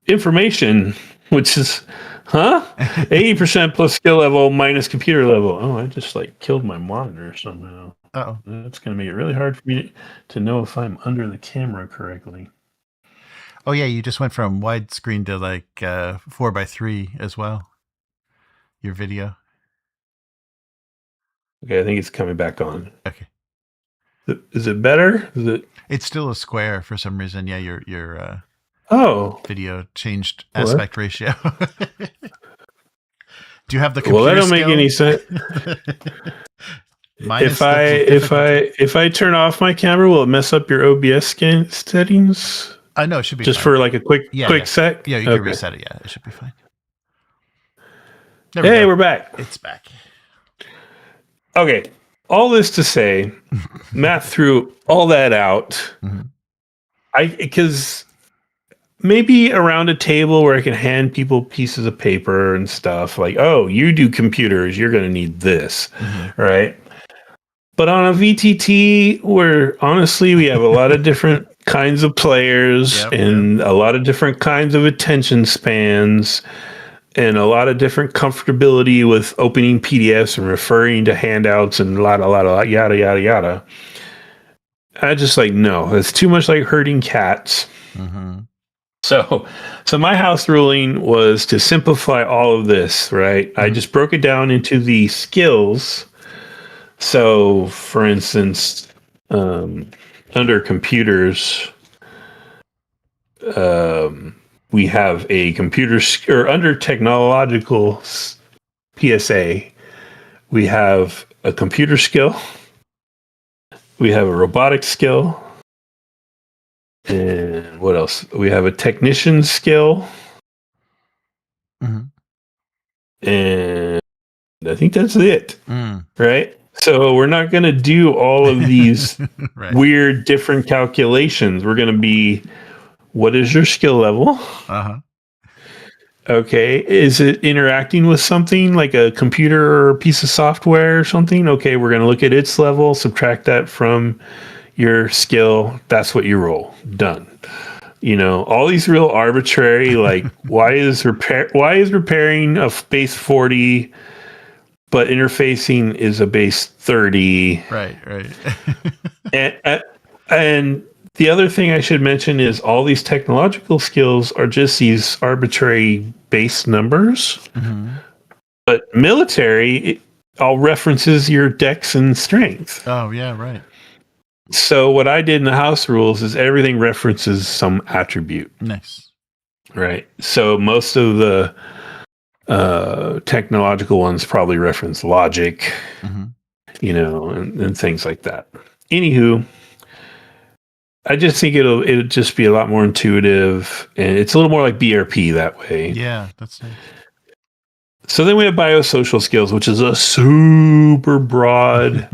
information, which is 80% plus skill level minus computer level. Oh, I just killed my monitor somehow. Uh-oh. That's going to make it really hard for me to know if I'm under the camera correctly. Oh yeah, you just went from widescreen to 4:3 as well. Your video. Okay, I think it's coming back on. Okay. Is it better? Is it? It's still a square for some reason. Yeah, your video changed aspect ratio. Do you have the computer? Well, that don't make any sense. If I turn off my camera, will it mess up your OBS settings? No, it should be just fine. For a quick sec. Yeah, you can reset it. Yeah, it should be fine. We're back. It's back. Okay. All this to say, Matt threw all that out. Because maybe around a table where I can hand people pieces of paper and stuff like, oh, you do computers, you're going to need this, right? But on a VTT, where honestly we have a lot of different kinds of players and a lot of different kinds of attention spans and a lot of different comfortability with opening PDFs and referring to handouts and a lot, yada, yada, yada. I just like, no, it's too much like herding cats. So my house ruling was to simplify all of this, right? I just broke it down into the skills. So, for instance, under computers, we have a computer, or under technological PSA, we have a computer skill, we have a robotics skill, and what else? We have a technician skill, and I think that's it, right? So we're not going to do all of these weird different calculations. We're going to be, what is your skill level? Okay. Is it interacting with something like a computer or a piece of software or something? Okay, we're going to look at its level, subtract that from your skill. That's what you roll. Done. You know, all these real arbitrary, like why is repairing a base 40 but interfacing is a base 30. Right. and the other thing I should mention is all these technological skills are just these arbitrary base numbers. But military, it all references your dex and strength. Oh, yeah, right. So what I did in the house rules is everything references some attribute. Nice. Right. So most of the technological ones probably reference logic, you know, and things like that. Anywho, I just think it'll just be a lot more intuitive, and it's a little more like BRP that way. Yeah, that's nice. So then we have biosocial skills, which is a super broad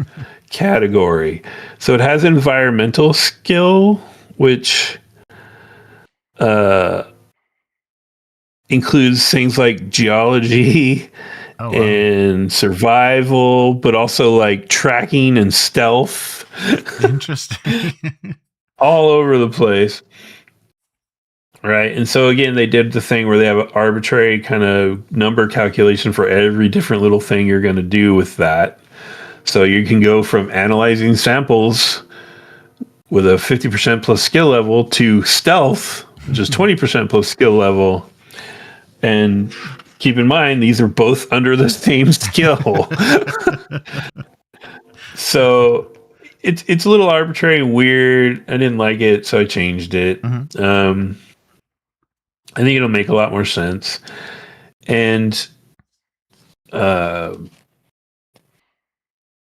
category. So it has environmental skill, which includes things like geology and survival, but also like tracking and stealth. Interesting. All over the place. Right. And so again, they did the thing where they have an arbitrary kind of number calculation for every different little thing you're going to do with that. So you can go from analyzing samples with a 50% plus skill level to stealth, which is 20% plus skill level. And keep in mind, these are both under the same skill. So it's a little arbitrary and weird. I didn't like it, so I changed it. I think it'll make a lot more sense. And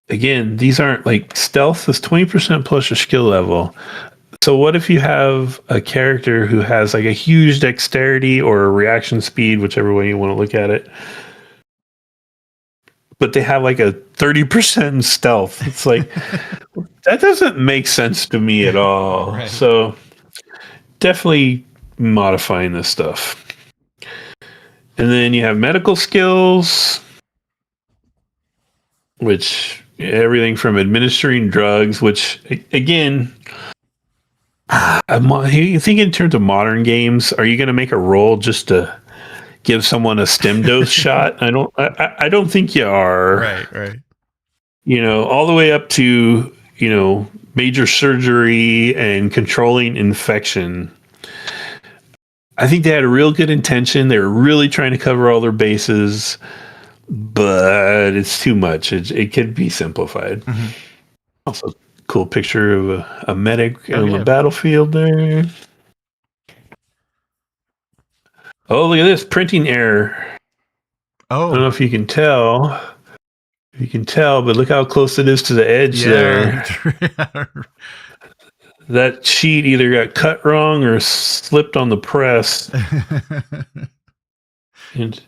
again, these aren't like stealth is 20% plus your skill level. So what if you have a character who has like a huge dexterity or a reaction speed, whichever way you want to look at it, but they have like a 30% stealth? It's like, that doesn't make sense to me at all. Right. So definitely modifying this stuff. And then you have medical skills, which everything from administering drugs, which again, you think in terms of modern games, are you going to make a roll just to give someone a stem dose shot? I don't think you are. Right. You know, all the way up to, you know, major surgery and controlling infection. I think they had a real good intention. They were really trying to cover all their bases, but it's too much. It could be simplified. Also, cool picture of a medic on the battlefield there. Oh, look at this printing error. Oh, I don't know if you can tell. You can tell, but look how close it is to the edge there. That sheet either got cut wrong or slipped on the press. And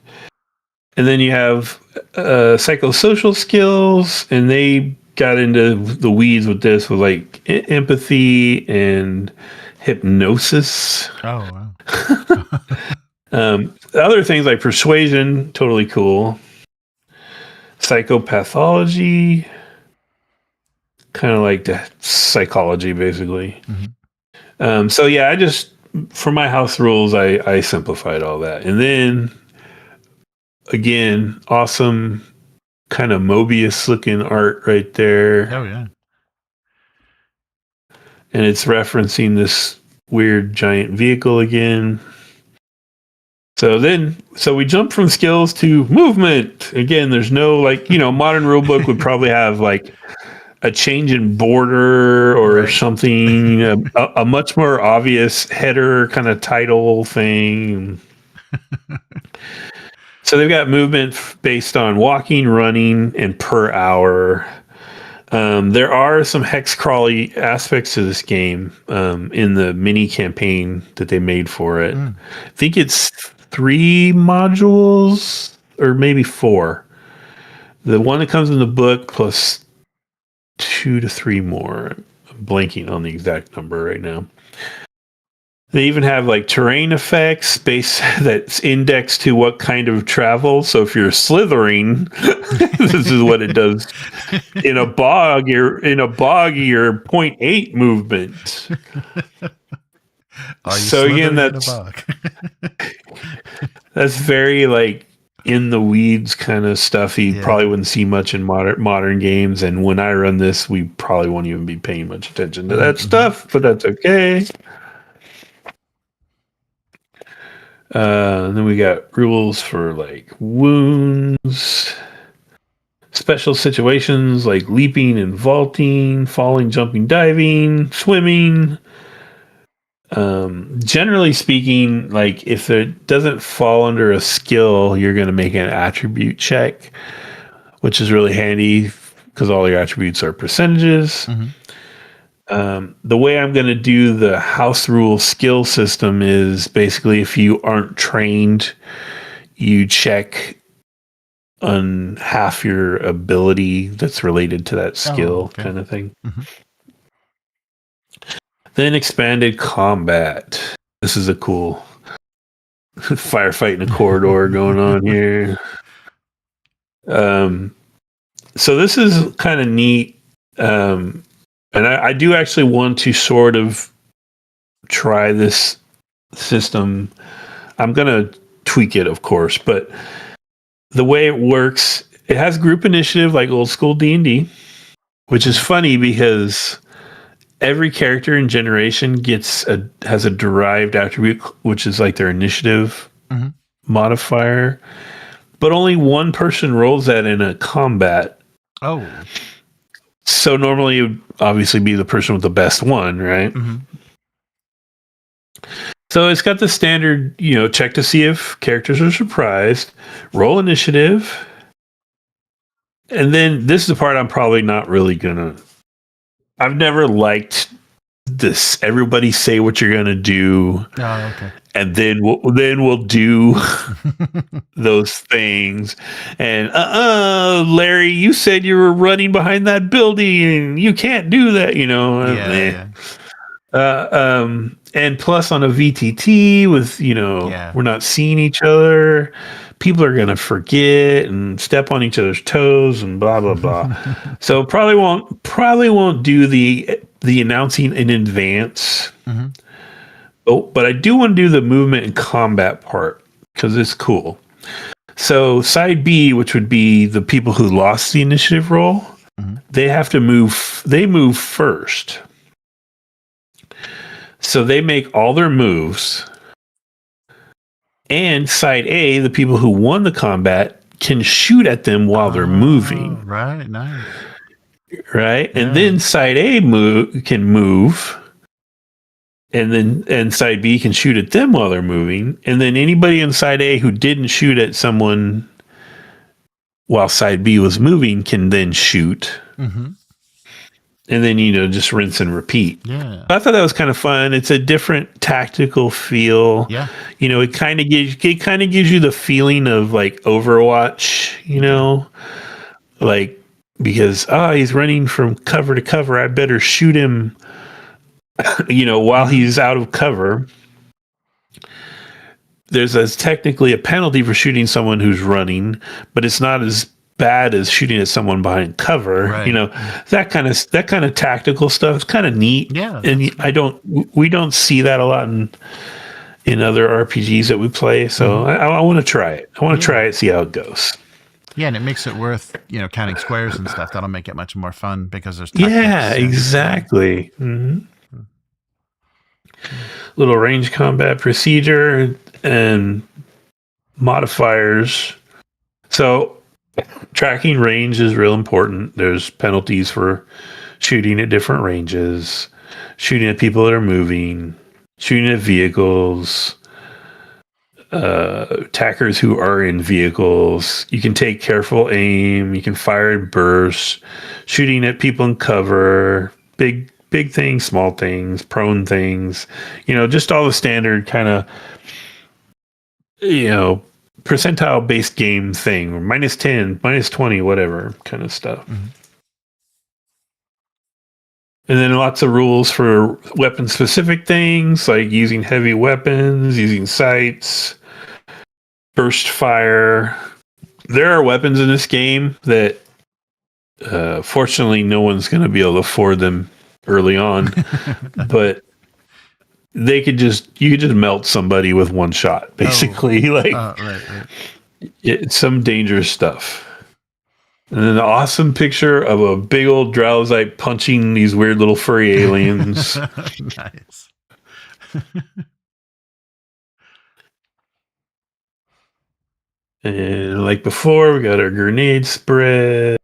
And then you have psychosocial skills, and they got into the weeds with this, with like empathy and hypnosis. Oh, wow. Other things like persuasion, totally cool. Psychopathology, kind of like the psychology, basically. So yeah, I just, for my house rules, I simplified all that. And then, again, awesome kind of Mobius looking art right there. Oh, yeah. And it's referencing this weird giant vehicle again. So we jump from skills to movement. Again, there's no, like, modern rulebook would probably have like a change in border or something, a much more obvious header kind of title thing. So they've got movement based on walking, running, and per hour. There are some hex crawly aspects to this game in the mini campaign that they made for it. I think it's 3 modules or maybe 4. The one that comes in the book plus 2 to 3 more. I'm blanking on the exact number right now. They even have like terrain effects that's indexed to what kind of travel. So if you're slithering, this is what it does. In a bog, you're 0.8 movement. Are you so again, that's very like in the weeds kind of stuff. You probably wouldn't see much in modern games. And when I run this, we probably won't even be paying much attention to that stuff, but that's okay. Then we got rules for like wounds, special situations like leaping and vaulting, falling, jumping, diving, swimming. Generally speaking, like if it doesn't fall under a skill, you're going to make an attribute check, which is really handy because all your attributes are percentages. The way I'm going to do the house rule skill system is basically if you aren't trained, you check on half your ability that's related to that skill kind of thing. Then expanded combat. This is a cool firefight in a corridor going on here. So this is kind of neat. And I do actually want to sort of try this system. I'm going to tweak it, of course, but the way it works, it has group initiative like old school D&D, which is funny because every character in Generation has a derived attribute, which is like their initiative modifier, but only one person rolls that in a combat. Oh. So normally it would obviously be the person with the best one, right? So it's got the standard, check to see if characters are surprised, roll initiative, and then this is the part I'm probably not really gonna. I've never liked this. Everybody say what you're gonna do, and then we'll do those things. And Larry, you said you were running behind that building, and you can't do that. And plus on a VTT with we're not seeing each other. People are gonna forget and step on each other's toes and blah blah blah. So probably won't do the announcing in advance. But I do want to do the movement and combat part because it's cool. So side B, which would be the people who lost the initiative roll, they have to move. They move first. So they make all their moves. And side A, the people who won the combat, can shoot at them while they're moving. Right, nice. Right? Yeah. And then side A can move. And side B can shoot at them while they're moving. And then anybody in side A who didn't shoot at someone while side B was moving can then shoot. and then just rinse and repeat. Yeah. I thought that was kind of fun. It's a different tactical feel. Yeah. It kind of gives you the feeling of like Overwatch, like, because he's running from cover to cover, I better shoot him while he's out of cover. There's technically a penalty for shooting someone who's running, but it's not as bad as shooting at someone behind cover. Right. That kind of tactical stuff is kind of neat. Yeah, and we don't see that a lot in other RPGs that we play. So I want to try it. I want to try it, see how it goes. Yeah, and it makes it worth counting squares and stuff. That'll make it much more fun because there's exactly. Mm-hmm. Little range combat procedure and modifiers. So tracking range is real important. There's penalties for shooting at different ranges, shooting at people that are moving, shooting at vehicles, attackers who are in vehicles. You can take careful aim. You can fire in bursts, shooting at people in cover, big things, small things, prone things, just all the standard kind of, percentile based game thing, or -10, -20, whatever kind of stuff. Mm-hmm. And then lots of rules for weapon specific things, like using heavy weapons, using sights, burst fire. There are weapons in this game that, fortunately, no one's going to be able to afford them early on, but you could just melt somebody with one shot, basically. Right. It's some dangerous stuff. And then an awesome picture of a big old Dralasite punching these weird little furry aliens. Nice. And like before, we got our grenade spread,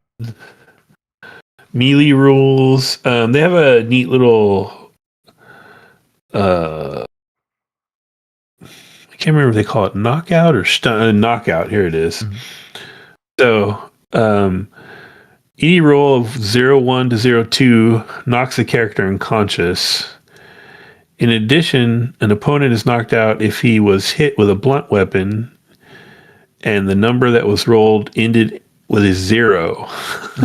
melee rules. They have a neat little, I can't remember if they call it knockout or stun. Knockout. Here it is. Mm-hmm. So, any roll of 0-1 to 0-2 knocks the character unconscious. In addition, an opponent is knocked out if he was hit with a blunt weapon and the number that was rolled ended with a 0.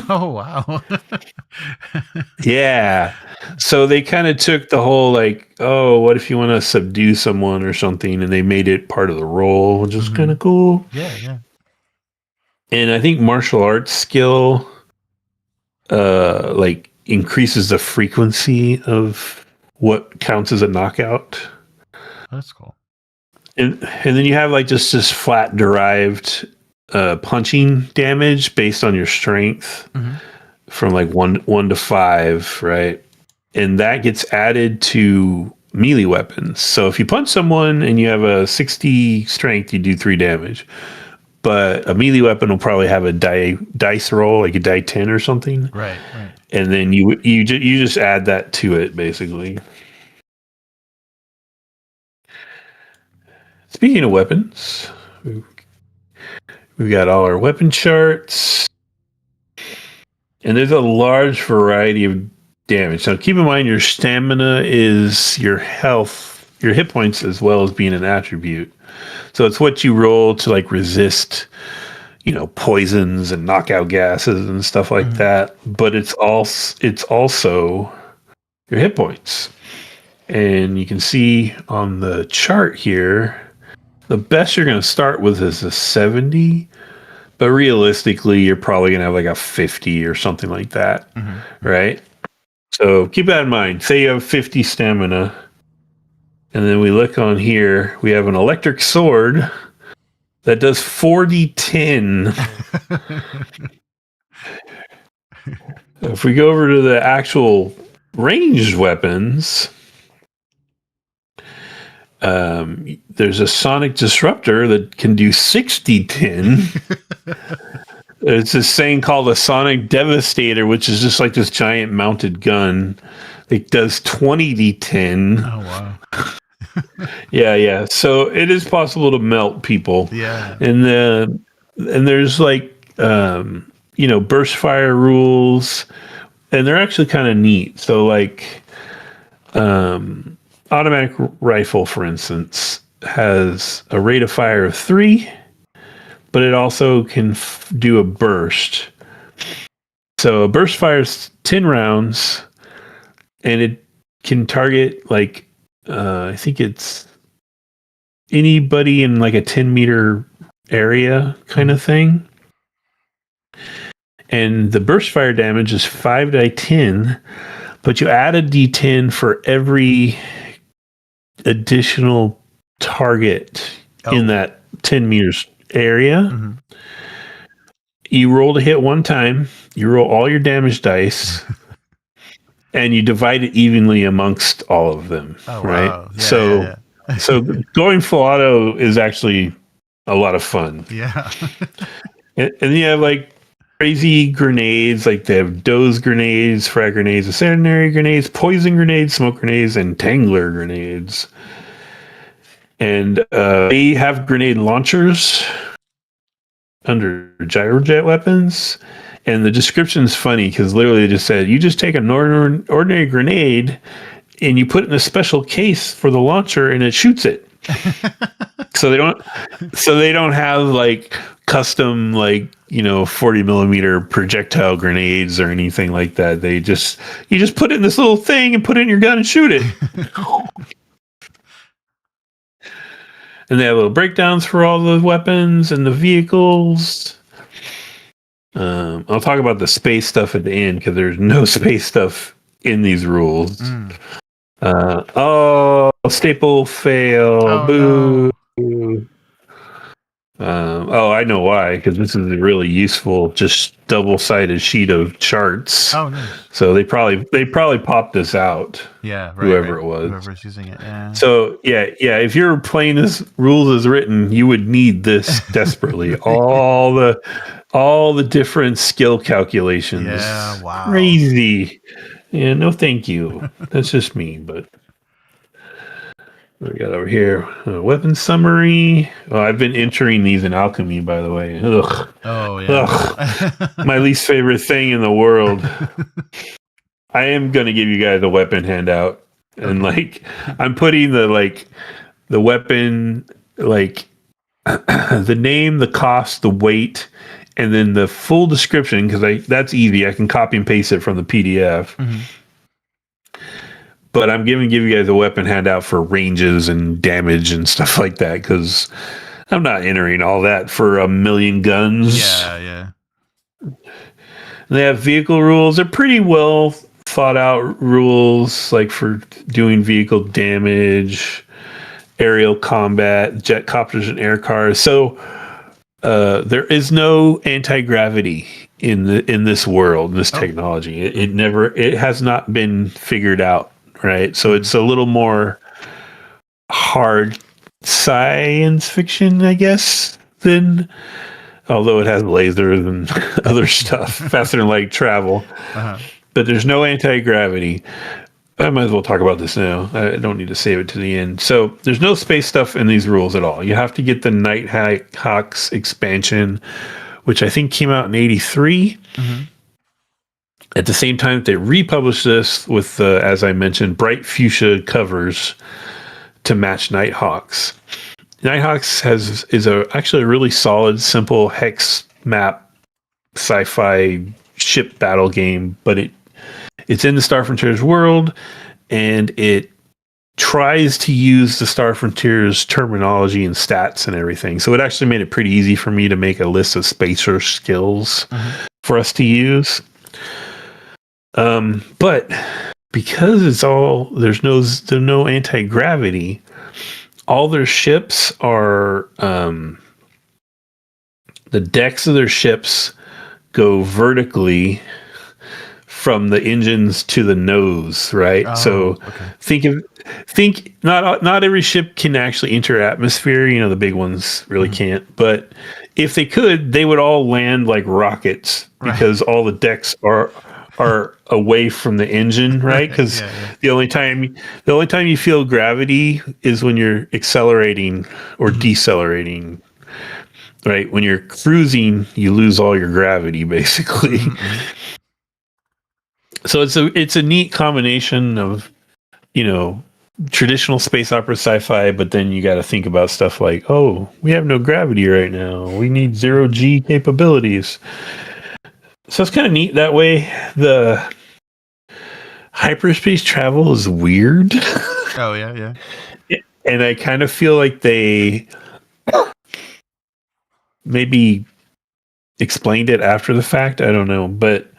Oh, wow. Yeah. So they kind of took the whole, like, what if you want to subdue someone or something, and they made it part of the roll, which is kind of cool. Yeah. And I think martial arts skill, increases the frequency of what counts as a knockout. That's cool. And then you have just this flat derived punching damage based on your strength from 1 to 5, right? And that gets added to melee weapons. So if you punch someone and you have a 60 strength, you do 3 damage. But a melee weapon will probably have a dice roll, like a die 10 or something. Right. And then you just add that to it, basically. Speaking of weapons, we've got all our weapon charts. And there's a large variety of damage. Now, keep in mind your stamina is your health, your hit points, as well as being an attribute. So it's what you roll to resist, poisons and knockout gases and stuff like that. But it's also your hit points. And you can see on the chart here, the best you're going to start with is a 70. But realistically, you're probably going to have a 50 or something like that, right? So keep that in mind. Say you have 50 stamina. And then we look on here, we have an electric sword that does 4d10. If we go over to the actual ranged weapons, there's a sonic disruptor that can do 6d10. It's this thing called a sonic devastator, which is just like this giant mounted gun. It does 20d10. Oh, wow. Yeah. So it is possible to melt people. Yeah. And there's burst fire rules. and they're actually kind of neat. So like automatic rifle, for instance, has a rate of fire of 3, but it also can do a burst. So a burst fires 10 rounds, and it can target like I think it's anybody in like a 10-meter area kind of thing. And the burst fire damage is 5d10, but you add a d10 for every additional target in that 10 meters area. Mm-hmm. You roll to hit one time, you roll all your damage dice, and you divide it evenly amongst all of them. Oh, right? Wow. Yeah, so going full auto is actually a lot of fun. Yeah. and you have like crazy grenades, like they have doze grenades, frag grenades, incendiary grenades, poison grenades, smoke grenades, and tangler grenades. And they have grenade launchers under gyrojet weapons. And the description is funny because literally they just said, you just take an ordinary grenade and you put it in a special case for the launcher and it shoots it. So they don't have like custom, like, 40 millimeter projectile grenades or anything like that. You just put it in this little thing and put it in your gun and shoot it. And they have little breakdowns for all the weapons and the vehicles. I'll talk about the space stuff at the end because there's no space stuff in these rules. Staple fail. Oh, boo. No. I know why, because this is a really useful, just double-sided sheet of charts. Oh, nice. So they probably popped this out. Yeah, right. Whoever it was. Whoever's using it. Yeah. So yeah. If you're playing this rules as written, you would need this desperately. all the different skill calculations. Yeah, wow. Crazy. Yeah, no thank you. That's just me, but what we got over here? Weapon summary. Oh, I've been entering these in alchemy, by the way. Ugh. Oh, yeah. Ugh. My least favorite thing in the world. I am going to give you guys a weapon handout. And I'm putting the weapon, the name, the cost, the weight, and then the full description, because that's easy. I can copy and paste it from the PDF. Mm-hmm. But I'm going to give you guys a weapon handout for ranges and damage and stuff like that, because I'm not entering all that for a million guns. Yeah. They have vehicle rules. They're pretty well thought out rules, like for doing vehicle damage, aerial combat, jet copters and air cars. So there is no anti-gravity in this world, in this technology. It has not been figured out. Right, so it's a little more hard science fiction, I guess, although it has lasers and other stuff, faster than light travel. Uh-huh. But there's no anti-gravity. I might as well talk about this now. I don't need to save it to the end. So there's no space stuff in these rules at all. You have to get the Nighthawks expansion, which I think came out in '83. Mm-hmm. At the same time, they republished this with, as I mentioned, bright fuchsia covers to match Nighthawks. Nighthawks is actually a really solid, simple hex map sci-fi ship battle game, but it's in the Star Frontiers world, and it tries to use the Star Frontiers terminology and stats and everything. So it actually made it pretty easy for me to make a list of spacer skills for us to use. But because there's no anti-gravity, all their ships are, the decks of their ships go vertically from the engines to the nose, right? Oh, so okay. think not every ship can actually enter atmosphere, the big ones really can't, but if they could, they would all land like rockets because all the decks are away from the engine, right? Because the only time you feel gravity is when you're accelerating or decelerating, right? When you're cruising, you lose all your gravity, basically. So it's a neat combination of, you know, traditional space opera sci-fi, but then you got to think about stuff like, oh, we have no gravity right now. We need 0G capabilities. So it's kind of neat that way. The hyperspace travel is weird. Oh yeah. And I kind of feel like they maybe explained it after the fact. I don't know, but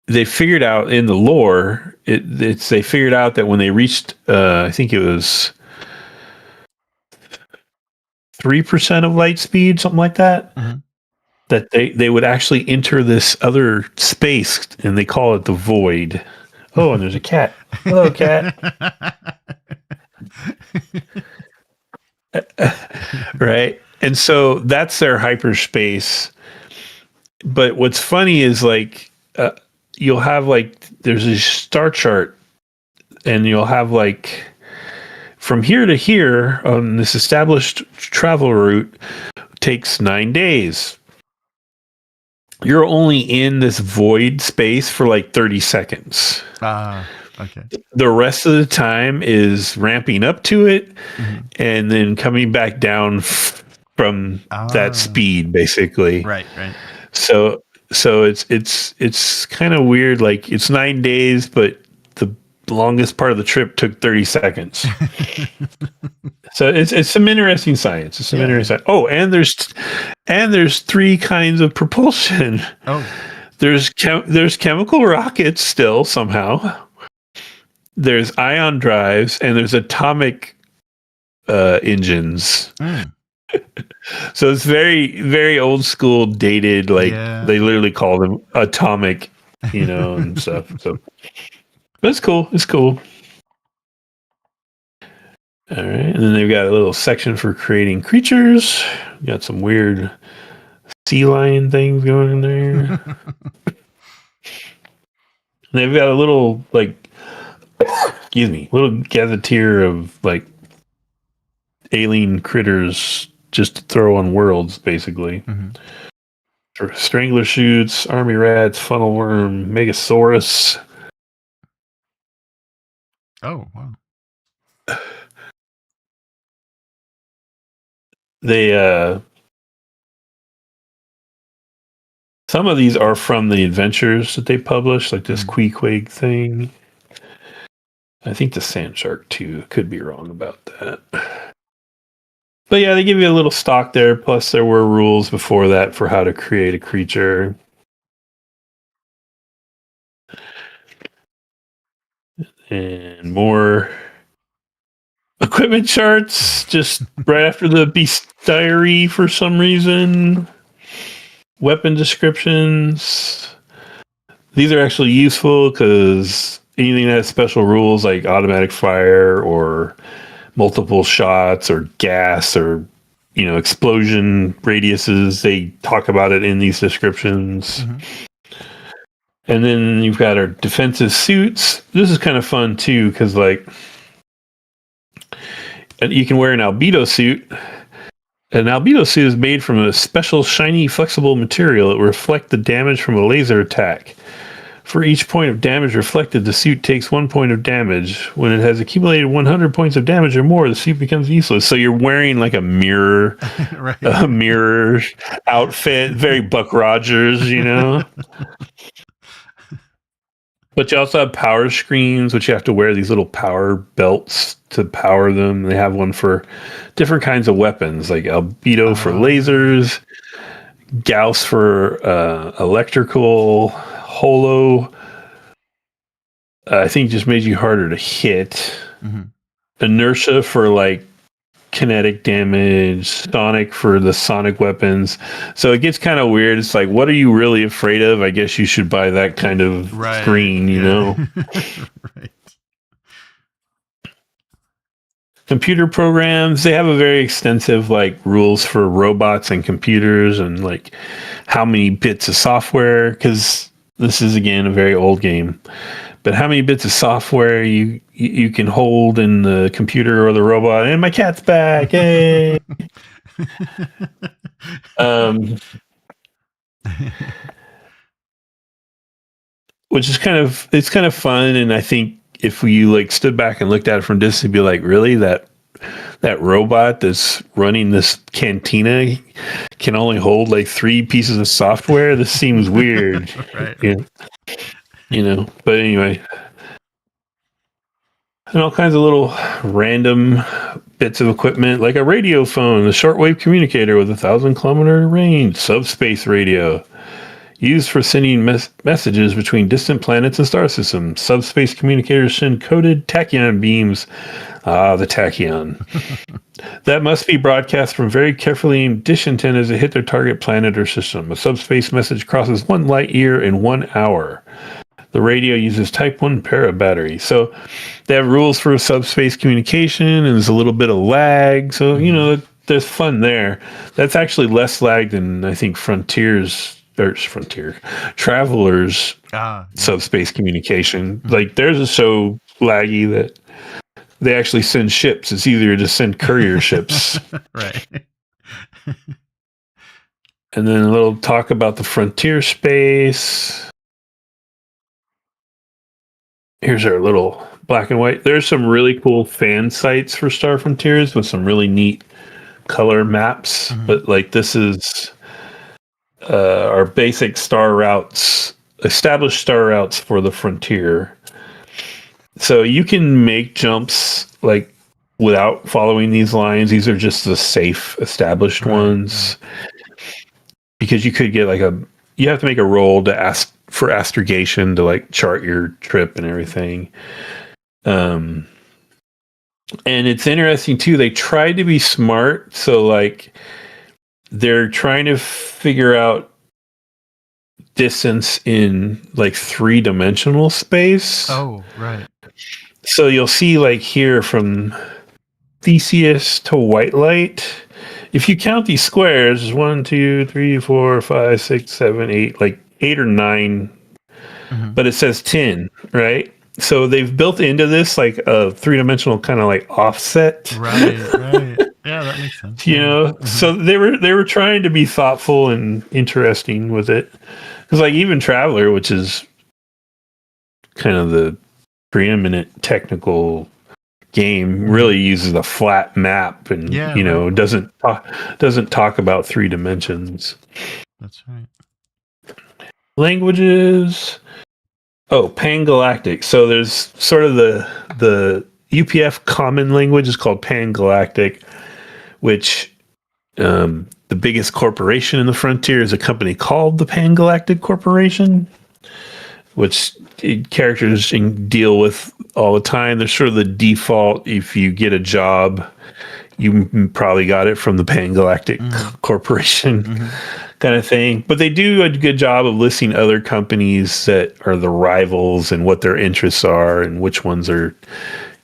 they figured out in the lore, they figured out that when they reached, I think it was 3% of light speed, something like that, that they would actually enter this other space, and they call it the void. Oh, and there's a cat. Hello, cat. Right? And so that's their hyperspace. But what's funny is like, you'll have like, there's a star chart, and you'll have like, from here to here on this established travel route takes 9 days. You're only in this void space for like 30 seconds. Okay. The rest of the time is ramping up to it and then coming back down from that speed, basically. Right. So it's kind of weird. Like, it's 9 days, but the longest part of the trip took 30 seconds. So it's some interesting science. It's some interesting. Oh, and there's 3 kinds of propulsion. Oh, there's chemical rockets still somehow. There's ion drives, and there's atomic engines. So it's very, very old school, dated. Like, they literally call them atomic, you know, and stuff. So, but it's cool. It's cool. All right, and then they've got a little section for creating creatures. Got some weird sea lion things going in there. They've got a little, like, excuse me, little gazetteer of like alien critters just to throw on worlds, basically. Strangler shoots, army rats, funnel worm, megasaurus. Oh, wow. They some of these are from the adventures that they published, like this Queequeg thing. I think the Sand Shark too. Could be wrong about that. But yeah, they give you a little stock there. Plus, there were rules before that for how to create a creature. And more equipment charts just right after the bestiary for some reason. Weapon descriptions. These are actually useful because anything that has special rules like automatic fire or multiple shots or gas or, you know, explosion radiuses, they talk about it in these descriptions. And then you've got our defensive suits. This is kind of fun too, because like, you can wear an albedo suit. An albedo suit is made from a special shiny flexible material that will reflect the damage from a laser attack. For each point of damage reflected, the suit takes 1 point of damage. When it has accumulated 100 points of damage or more, the suit becomes useless. So you're wearing like a mirror, a mirror outfit, very Buck Rogers, you know. But you also have power screens, which you have to wear these little power belts to power them. They have one for different kinds of weapons, like albedo for lasers, Gauss for electrical, holo. I think just made you harder to hit. Inertia for like kinetic damage, sonic for the sonic weapons. So it gets kind of weird. It's like, what are you really afraid of? I guess you should buy that kind of screen, you know? Computer programs, they have a very extensive like rules for robots and computers and like how many bits of software, because this is again a very old game. But how many bits of software you can hold in the computer or the robot? And my cat's back! Hey. which is it's kind of fun. And I think if you like stood back and looked at it from distance, you'd be like, really, that robot that's running this cantina can only hold like 3 pieces of software. This seems weird. Right. Yeah. But anyway, and all kinds of little random bits of equipment, like a radio phone, a shortwave communicator with 1,000-kilometer range, subspace radio, used for sending messages between distant planets and star systems. Subspace communicators send coded tachyon beams. Ah, the tachyon. That must be broadcast from very carefully aimed dish antennas to hit their target planet or system. A subspace message crosses 1 light year in 1 hour. The radio uses Type 1 para battery. So they have rules for subspace communication, and there's a little bit of lag. So, there's fun there. That's actually less lag than I think Traveler's subspace communication. Like theirs is so laggy that they actually send ships. It's easier to send courier ships. Right. And then a little talk about the frontier space. Here's our little black and white. There's some really cool fan sites for Star Frontiers with some really neat color maps. Mm-hmm. But like this is our basic star routes, established star routes for the frontier. So you can make jumps like without following these lines. These are just the safe established ones. Because you could get you have to make a roll to ask for astrogation to like chart your trip and everything. And it's interesting too. They tried to be smart. So like they're trying to figure out distance in like 3-dimensional space. Oh, right. So you'll see like here from Theseus to White Light, if you count these squares, 1, 2, 3, 4, 5, 6, 7, 8, like 8 or 9, but it says 10, right? So they've built into this like a 3-dimensional kind of like offset. Right. Yeah, that makes sense. So they were trying to be thoughtful and interesting with it. Because like even Traveler, which is kind of the preeminent technical game, really uses a flat map and doesn't talk about 3 dimensions. That's right. Languages. Oh, Pangalactic. So there's sort of the UPF common language is called Pangalactic, which the biggest corporation in the frontier is a company called the Pangalactic Corporation, which characters deal with all the time. There's sort of the default, if you get a job, you probably got it from the Pangalactic Corporation kind of thing. But they do a good job of listing other companies that are the rivals and what their interests are and which ones are,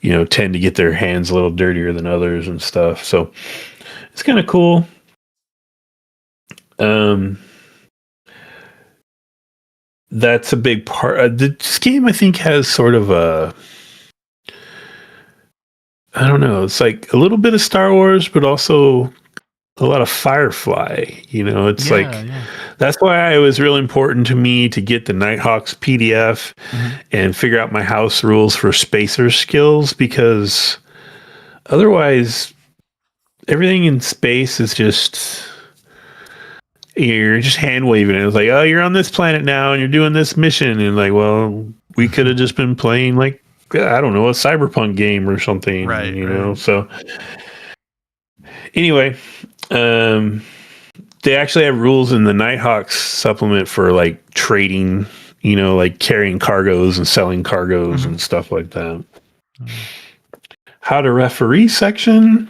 tend to get their hands a little dirtier than others and stuff. So it's kind of cool. That's a big part. This game, I think, has sort of I don't know. It's like a little bit of Star Wars, but also a lot of Firefly. That's why it was really important to me to get the Nighthawks PDF and figure out my house rules for spacer skills, because otherwise everything in space is just, you're just hand waving it. It's like, oh, you're on this planet now and you're doing this mission. And like, well, we could have just been playing like, I don't know, a cyberpunk game or something, right? So anyway, they actually have rules in the Nighthawks supplement for like trading, like carrying cargoes and selling cargoes and stuff like that. How to referee section.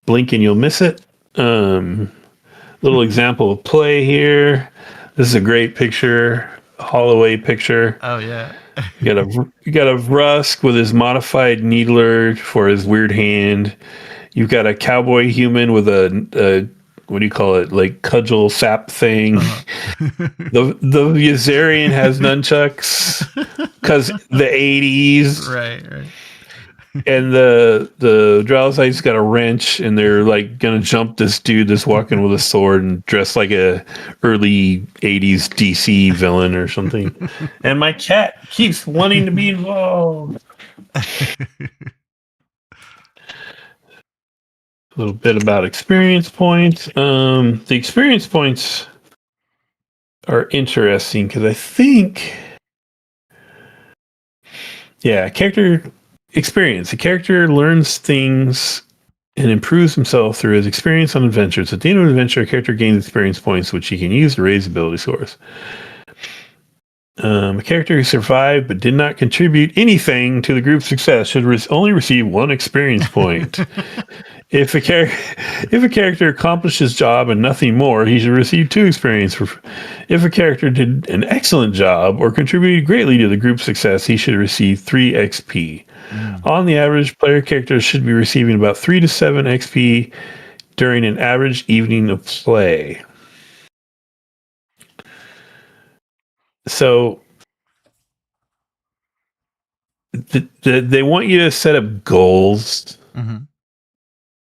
Blink and you'll miss it. Little example of play here. This is a great picture, Holloway picture. Oh yeah. You got a Vrusk with his modified needler for his weird hand. You've got a cowboy human with a what do you call it? Like cudgel sap thing. The Yazirian has nunchucks because the 80s. Right. and the Dralasite's got a wrench, and they're like gonna jump this dude that's walking with a sword and dressed like a early '80s DC villain or something. And my cat keeps wanting to be involved. A little bit about experience points. The experience points are interesting because I think, character experience. The character learns things and improves himself through his experience on adventures. At the end of an adventure, a character gains experience points, which he can use to raise ability scores. A character who survived but did not contribute anything to the group's success should only receive 1 experience point. If a character accomplished his job and nothing more, he should receive 2 experience. If a character did an excellent job or contributed greatly to the group's success, he should receive 3 XP. On the average, player characters should be receiving about 3 to 7 XP during an average evening of play. So they want you to set up goals,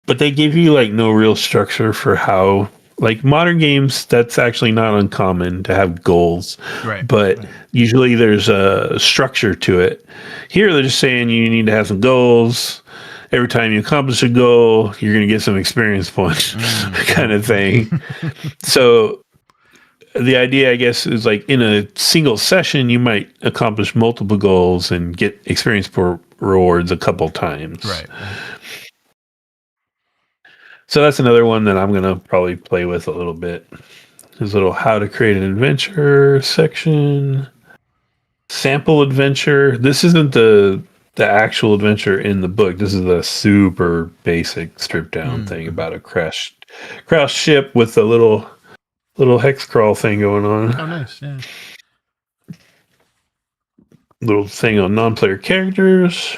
but they give you like no real structure for how. Like modern games, that's actually not uncommon to have goals, Right. But usually there's a structure to it. Here, they're just saying you need to have some goals. Every time you accomplish a goal, you're going to get some experience points, kind of thing. So the idea, I guess, is like in a single session, you might accomplish multiple goals and get experience rewards a couple times. Right. So that's another one that I'm going to probably play with a little bit. There's a little how to create an adventure section. Sample adventure. This isn't the actual adventure in the book. This is a super basic stripped down thing about a crashed ship with a little hex crawl thing going on. Oh, nice. Yeah. Little thing on non-player characters.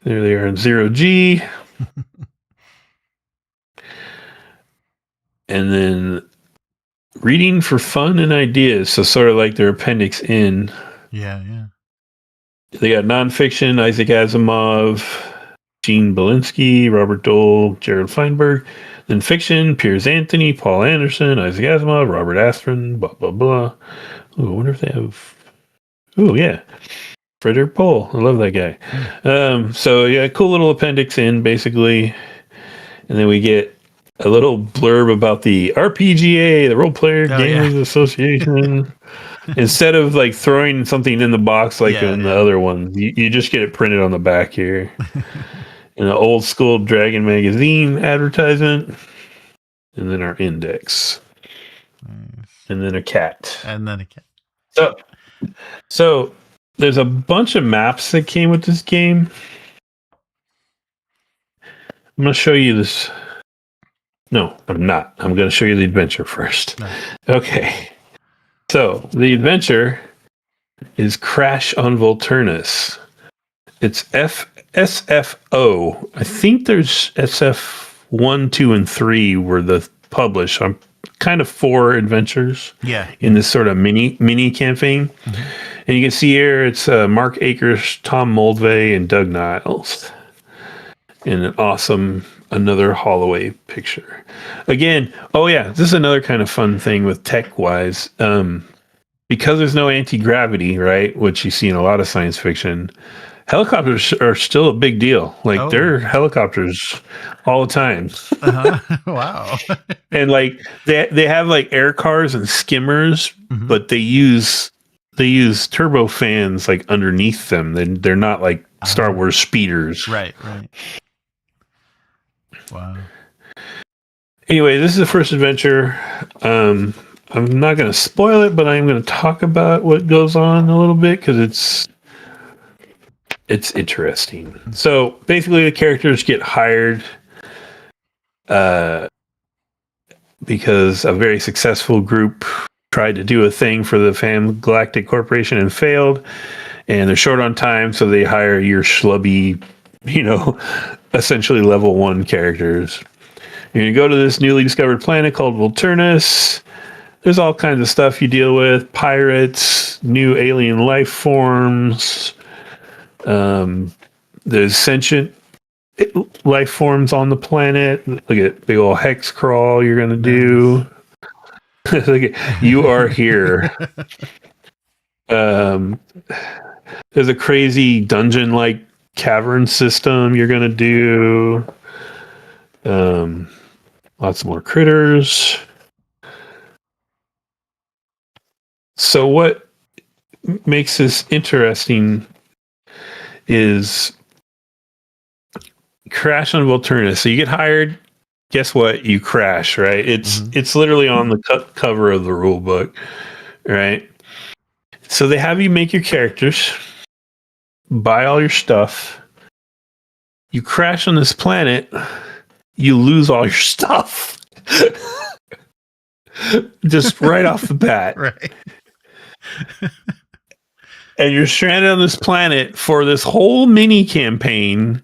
There they are in 0G. And then reading for fun and ideas. So sort of like their appendix in. Yeah. They got nonfiction, Isaac Asimov, Gene Belinsky, Robert Dole, Jared Feinberg. Then fiction, Piers Anthony, Paul Anderson, Isaac Asimov, Robert Asprin, blah, blah, blah. Ooh, I wonder if they have... Oh, yeah. Frederick Pohl. I love that guy. So, yeah, cool little appendix in, basically. And then we get a little blurb about the RPGA, the Role Player Gamers Association. Instead of like throwing something in the box like in the other one, you just get it printed on the back here. In an old school Dragon magazine advertisement. And then our index. Nice. And then a cat. And then a cat. So there's a bunch of maps that came with this game. I'm going to show you this. No, I'm not. I'm going to show you the adventure first. No. Okay. So the adventure is Crash on Volturnus. It's SFO. I think there's SF1, 2, and 3 were the published. I'm kind of 4 adventures in this sort of mini campaign. And you can see here it's Mark Akers, Tom Moldvay, and Doug Niles. And an awesome another Holloway picture. Again, this is another kind of fun thing with tech-wise. Because there's no anti-gravity, right, which you see in a lot of science fiction, helicopters are still a big deal. Like, they're helicopters all the time. Wow. And, like, they have, like, air cars and skimmers, but they use turbofans, like, underneath them. They're not, like, Star Wars speeders. Right. Wow. Anyway, this is the first adventure. I'm not going to spoil it, but I am going to talk about what goes on a little bit because it's interesting. So basically, the characters get hired because a very successful group tried to do a thing for the Fam Galactic Corporation and failed, and they're short on time, so they hire your schlubby, essentially level 1 characters. You're going to go to this newly discovered planet called Volturnus. There's all kinds of stuff you deal with. Pirates, new alien life forms. There's sentient life forms on the planet. Look at big old hex crawl you're gonna do. Look at, you are here. There's a crazy dungeon-like cavern system you're gonna do. Lots more critters. So what makes this interesting is crash on Volturnus. So you get hired, guess what? You crash, right? It's literally on the cover of the rule book, right? So they have you make your characters, buy all your stuff. You crash on this planet, you lose all your stuff. Just right off the bat. Right. And you're stranded on this planet for this whole mini campaign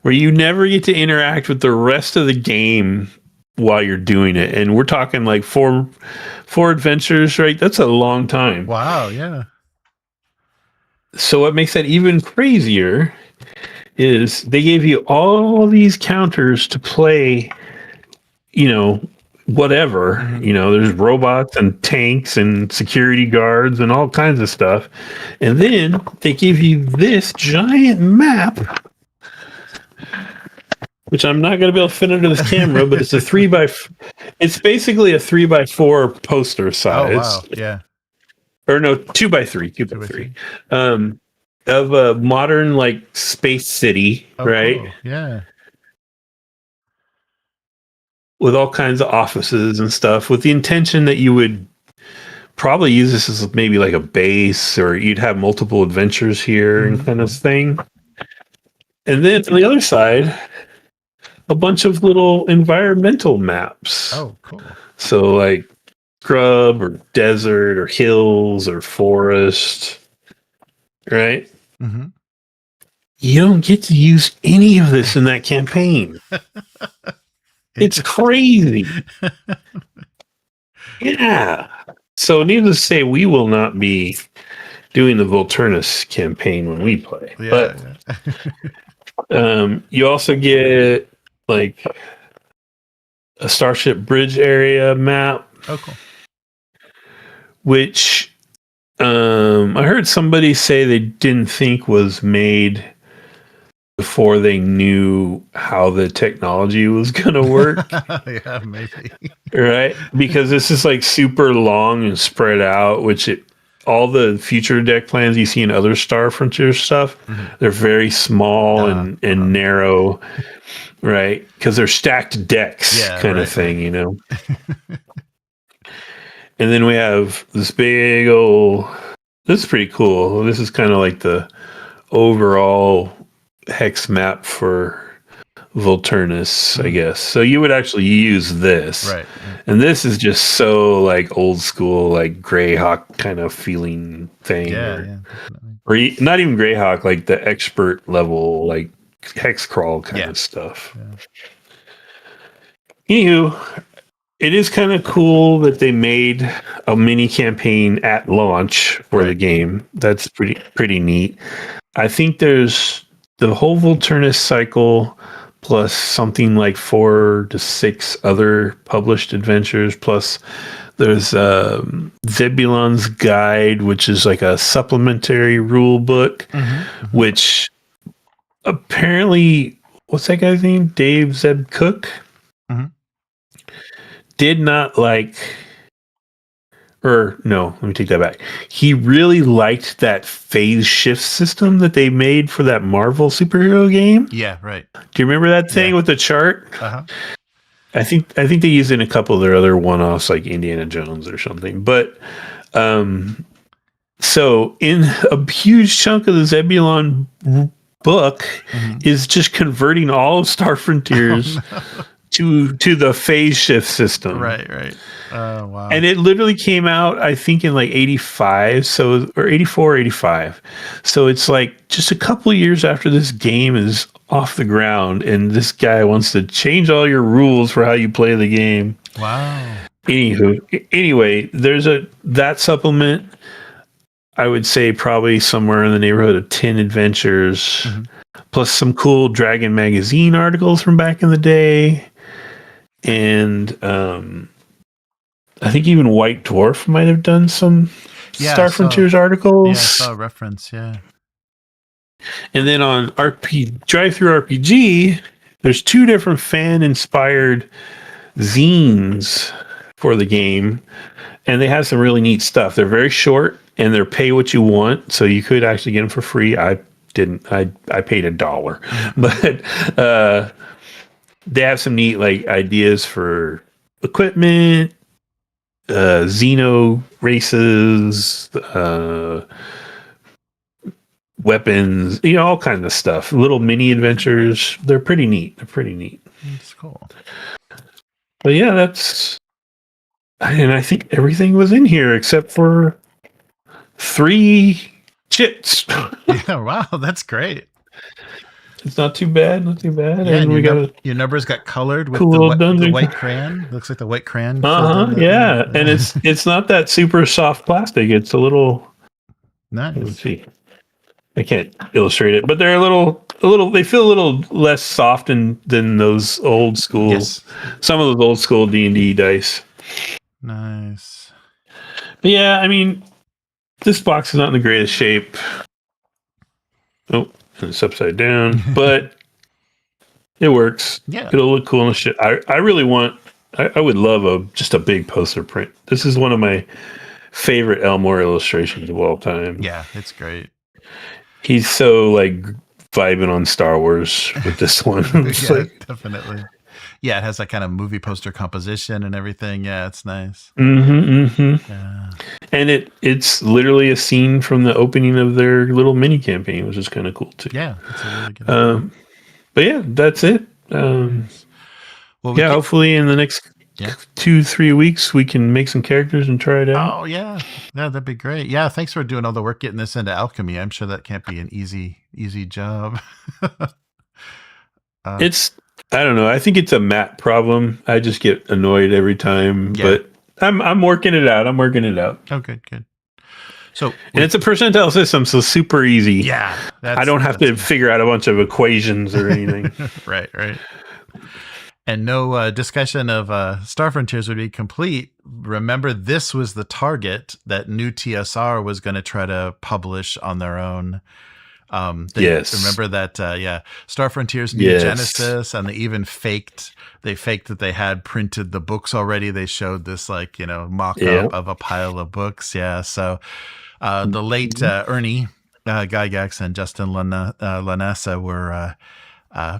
where you never get to interact with the rest of the game while you're doing it. And we're talking like four adventures, right? That's a long time. Wow, yeah. So what makes that even crazier is they gave you all these counters to play, whatever. There's robots and tanks and security guards and all kinds of stuff. And then they give you this giant map, which I'm not going to be able to fit under this camera, but it's it's basically a 3x4 poster size. Oh, wow. Yeah. Or no, 2x3. Of a modern like space city, right? Cool. Yeah. With all kinds of offices and stuff, with the intention that you would probably use this as maybe like a base, or you'd have multiple adventures here and kind of thing. And then on the other side, a bunch of little environmental maps. Oh, cool. So like scrub or desert or hills or forest, right? Mm-hmm. You don't get to use any of this in that campaign. It's crazy. Yeah. So needless to say, we will not be doing the Volturnus campaign when we play. Yeah, but you also get like a Starship Bridge area map. Oh, cool. Which I heard somebody say they didn't think was made before they knew how the technology was going to work. Yeah, maybe. Right? Because this is like super long and spread out, which all the future deck plans you see in other Star Frontier stuff, they're very small and narrow, right? Because they're stacked decks kind of thing, And then we have this big old... This is pretty cool. This is kind of like the overall hex map for Volturnus, I guess. So you would actually use this. Right. And this is just so like old school, like Greyhawk kind of feeling thing. Yeah, or not even Greyhawk, like the expert level, like hex crawl kind of stuff. Yeah. Anywho, it is kind of cool that they made a mini campaign at launch for the game. That's pretty neat. I think there's the whole Volturnus cycle plus something like 4 to 6 other published adventures. Plus there's Zebulon's Guide, which is like a supplementary rule book, which apparently, what's that guy's name? Dave Zeb Cook? Did not like, or no, let me take that back. He really liked that phase shift system that they made for that Marvel superhero game. Yeah, right. Do you remember that thing with the chart? I think they used it in a couple of their other one-offs, like Indiana Jones or something. But so in a huge chunk of the Zebulon book is just converting all of Star Frontiers to the phase shift system. Right. Oh, wow. And it literally came out, I think, in like 85, or 84 or 85. So it's like just a couple of years after this game is off the ground, and this guy wants to change all your rules for how you play the game. Wow. Anyway, there's that supplement. I would say probably somewhere in the neighborhood of 10 adventures. plus some cool Dragon magazine articles from back in the day, and I think even White Dwarf might have done some Star Frontiers articles. Yeah, I saw a reference. Yeah, and then on Drive-Thru RPG, there's 2 different fan-inspired zines for the game, and they have some really neat stuff. They're very short, and they're pay what you want, so you could actually get them for free. I didn't. I paid $1, but they have some neat like ideas for equipment, Xeno races, weapons, all kinds of stuff. Little mini adventures. They're pretty neat. that's cool. But yeah, and I think everything was in here except for 3 chits. Yeah, wow, that's great. It's not too bad. Yeah, and we got your numbers got colored with cool the white crayon. Looks like the white crayon. Yeah, and it's not that super soft plastic. It's a little. Nice. Let's see. I can't illustrate it, but they're a little. They feel a little less soft than those old school. Yes. Some of those old school D&D dice. Nice. But yeah, I mean, this box is not in the greatest shape. Oh, it's upside down, but it works. Yeah, it'll look cool and shit. I really want. I would love just a big poster print. This is one of my favorite Elmore illustrations of all time. Yeah, it's great. He's so like vibing on Star Wars with this one. Yeah, definitely. Yeah, it has that kind of movie poster composition and everything. Yeah, it's nice. Yeah. And it's literally a scene from the opening of their little mini campaign, which is kind of cool too. Yeah, it's a really good. But yeah, that's it. Hopefully in the next 2-3 weeks we can make some characters and try it out. Oh yeah, that'd be great. Yeah, thanks for doing all the work getting this into alchemy. I'm sure that can't be an easy job. I don't know. I think it's a Matt problem. I just get annoyed every time, but I'm working it out. Oh, good. So, and it's a percentile system, so super easy. Yeah, I don't have to figure out a bunch of equations or anything. Right. And no discussion of Star Frontiers would be complete. Remember, this was the target that new TSR was going to try to publish on their own. Yes. Remember that, Star Frontiers New Genesis, and they even faked that they had printed the books already. They showed this mock-up of a pile of books. Yeah. So the late Ernie Gygax and Justin Lanessa were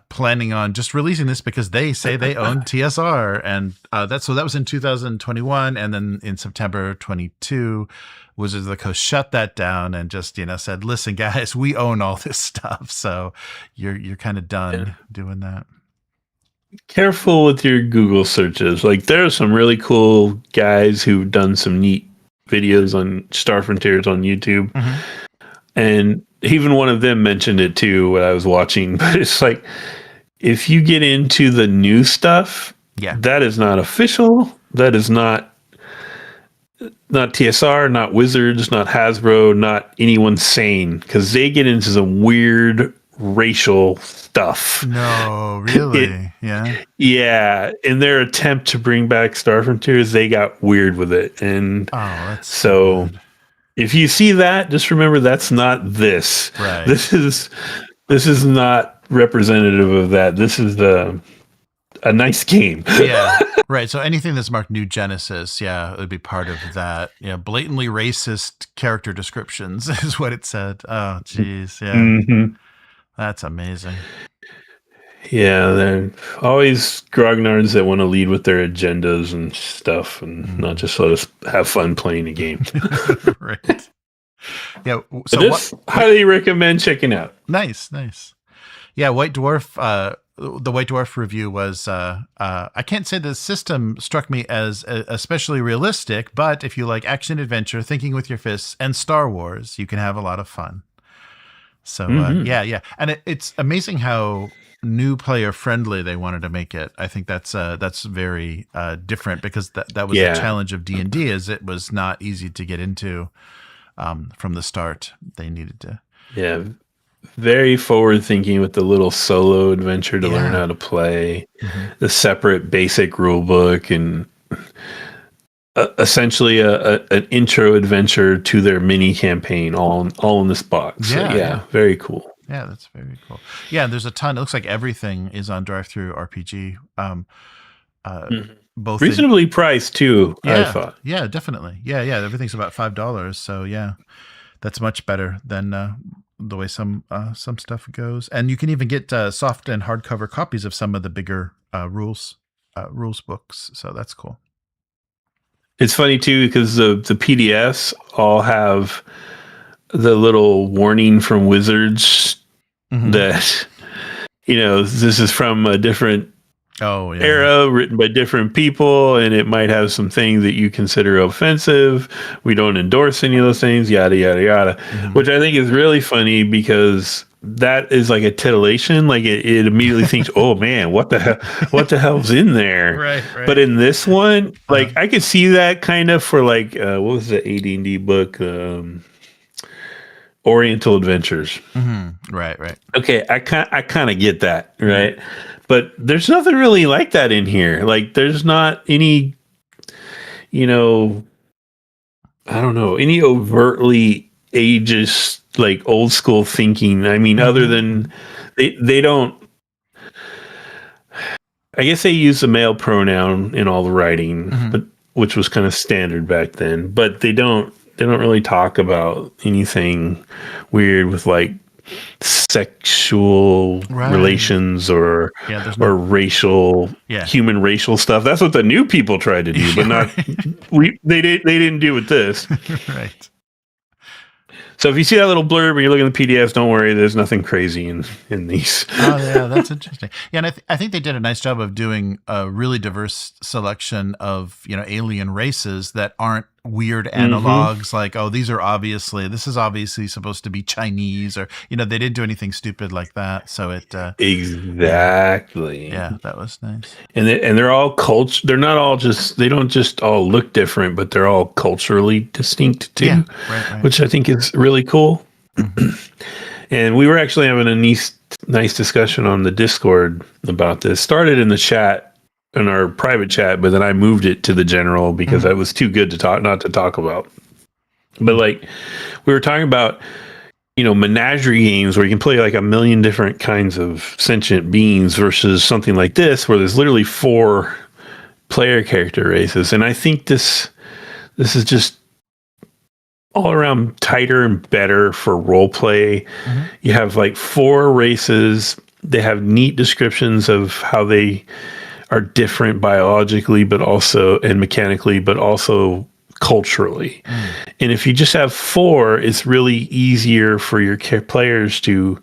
planning on just releasing this because they say they own TSR, and that was in 2021, and then in September 22, Wizards of the Coast shut that down and just said, "Listen, guys, we own all this stuff, so you're kind of done doing that." Careful with your Google searches. Like, there are some really cool guys who've done some neat videos on Star Frontiers on YouTube, and even one of them mentioned it too when I was watching. But it's like, if you get into the new stuff, that is not official. That is not TSR, not Wizards, not Hasbro, not anyone sane, because they get into some weird racial stuff. No, really? Yeah. In their attempt to bring back Star Frontiers, they got weird with it. And that's so good. If you see that, just remember that's not this. Right. This is not representative of that. This is a nice game. Yeah. Right. So anything that's marked New Genesis, it would be part of that. Yeah. Blatantly racist character descriptions is what it said. Oh, geez. Yeah. That's amazing. Yeah, they're always grognards that want to lead with their agendas and stuff, and not just let us have fun playing a game. Right. Yeah. So this highly recommend checking out. Nice. Yeah, White Dwarf. The White Dwarf review was. I can't say the system struck me as especially realistic, but if you like action adventure, thinking with your fists, and Star Wars, you can have a lot of fun. So yeah, and it's amazing how new player friendly they wanted to make it. I think that's very different, because that was the challenge of D&D, is it was not easy to get into from the start. They needed to very forward thinking with the little solo adventure to learn Yeah. how to play, Mm-hmm. the separate basic rule book, and essentially an intro adventure to their mini campaign, all in this box. So, Yeah, yeah, yeah. very cool. Yeah, that's very cool. Yeah, there's a ton. It looks like everything is on Drive-Through RPG. Both in Reasonably priced too, I yeah, thought. yeah, definitely. Yeah, yeah. Everything's about $5. So yeah, that's much better than the way some stuff goes. And you can even get soft and hardcover copies of some of the bigger rules books. So that's cool. It's funny too because the PDFs all have the little warning from Wizards Mm-hmm. that this is from a different era, written by different people, and it might have some things that you consider offensive. We don't endorse any of those things, yada yada yada. Mm-hmm. Which I think is really funny because that is like a titillation. Like it immediately thinks, "Oh man, what the hell's in there?" Right. But in this one, like I could see that kind of for like what was the AD&D book? Oriental Adventures. Mm-hmm. Right. Okay, I kind of get that, right? But there's nothing really like that in here. Like, there's not any, I don't know, any overtly ageist, like old school thinking. I mean, other than they don't. I guess they use the male pronoun in all the writing, but which was kind of standard back then. But they don't really talk about anything weird with like sexual relations or racial human racial stuff. That's what the new people tried to do, but not they didn't do with this. Right. So if you see that little blurb and you're looking at the PDFs, don't worry, there's nothing crazy in these. Oh yeah, that's interesting. Yeah, and I think they did a nice job of doing a really diverse selection of alien races that aren't weird analogs like, oh, this is obviously supposed to be Chinese, or they didn't do anything stupid like that. So it exactly. Yeah, that was nice. And they're all they're not all they don't just all look different, but they're all culturally distinct too. Yeah, right. Which I think is really cool. And we were actually having a nice discussion on the Discord about this. Started in the chat, in our private chat, but then I moved it to the general because that was too good to not to talk about. But like we were talking about, menagerie games where you can play like a million different kinds of sentient beings versus something like this where there's literally 4 player character races. And I think this is just all around tighter and better for role play. You have like 4 races. They have neat descriptions of how they are different biologically, but also and mechanically, but also culturally. And if you just have 4, it's really easier for your players to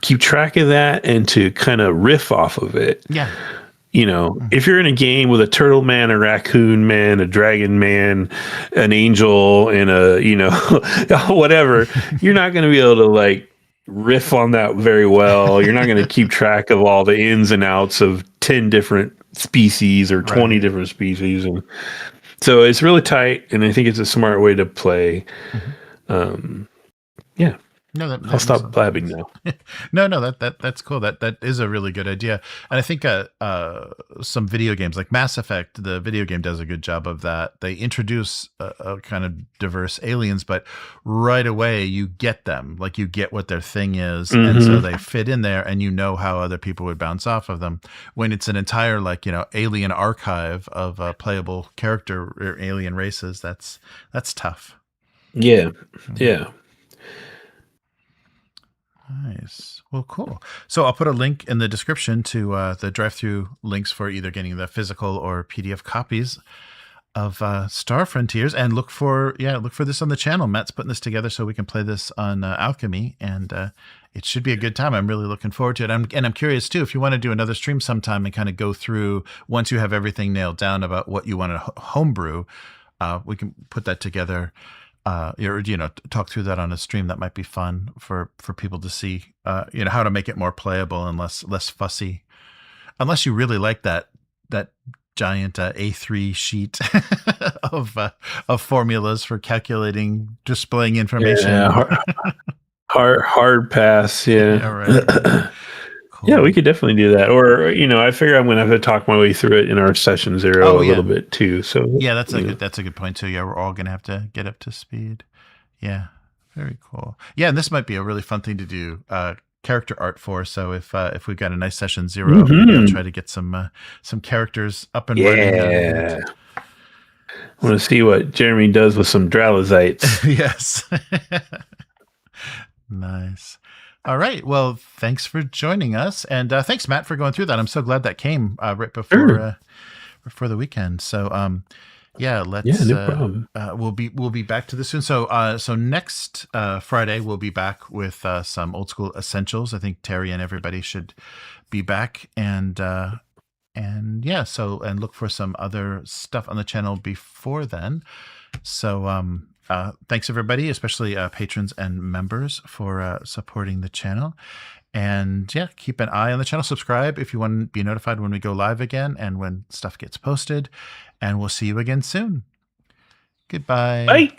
keep track of that and to kind of riff off of it. Yeah. If you're in a game with a turtle man, a raccoon man, a dragon man, an angel, and whatever, you're not going to be able to like riff on that very well. You're not going to keep track of all the ins and outs of 10 different species or 20 different species. And so it's really tight, and I think it's a smart way to play. Yeah. No, I'll stop blabbing now. No, that's cool. That is a really good idea, and I think some video games like Mass Effect, the video game, does a good job of that. They introduce a kind of diverse aliens, but right away you get them, like you get what their thing is, and so they fit in there, and how other people would bounce off of them. When it's an entire alien archive of playable character or alien races, that's tough. Yeah. Nice. Well, cool. So I'll put a link in the description to the drive-through links for either getting the physical or PDF copies of Star Frontiers, and look for this on the channel. Matt's putting this together so we can play this on Alchemy, and it should be a good time. I'm really looking forward to it. I'm curious too, if you want to do another stream sometime and kind of go through, once you have everything nailed down about what you want to homebrew, we can put that together. Talk through that on a stream. That might be fun for people to see, how to make it more playable and less fussy. Unless you really like that giant A3 sheet of formulas for calculating, displaying information. Yeah, Hard pass. Yeah. All right. Cool. Yeah, we could definitely do that. Or, I figure I'm going to have to talk my way through it in our session 0 a little bit too. So yeah, that's a good point too. Yeah, we're all going to have to get up to speed. Yeah, very cool. Yeah, and this might be a really fun thing to do. Character art for. So if we've got a nice session 0, maybe I'll try to get some characters up and running. Yeah. I want to see what Jeremy does with some Dralasites. Yes. Nice. All right. Well, thanks for joining us, and thanks, Matt, for going through that. I'm so glad that came right before before the weekend. So, yeah, let's. No problem. We'll be back to this soon. So next Friday we'll be back with some old school essentials. I think Terry and everybody should be back, and yeah. So look for some other stuff on the channel before then. So thanks everybody, especially patrons and members for supporting the channel. And yeah, keep an eye on the channel. Subscribe if you want to be notified when we go live again and when stuff gets posted. And we'll see you again soon. Goodbye. Bye.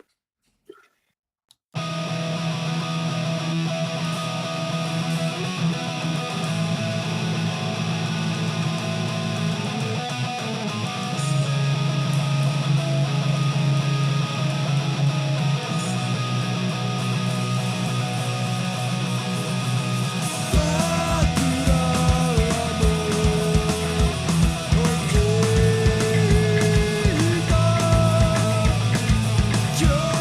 Joe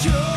You're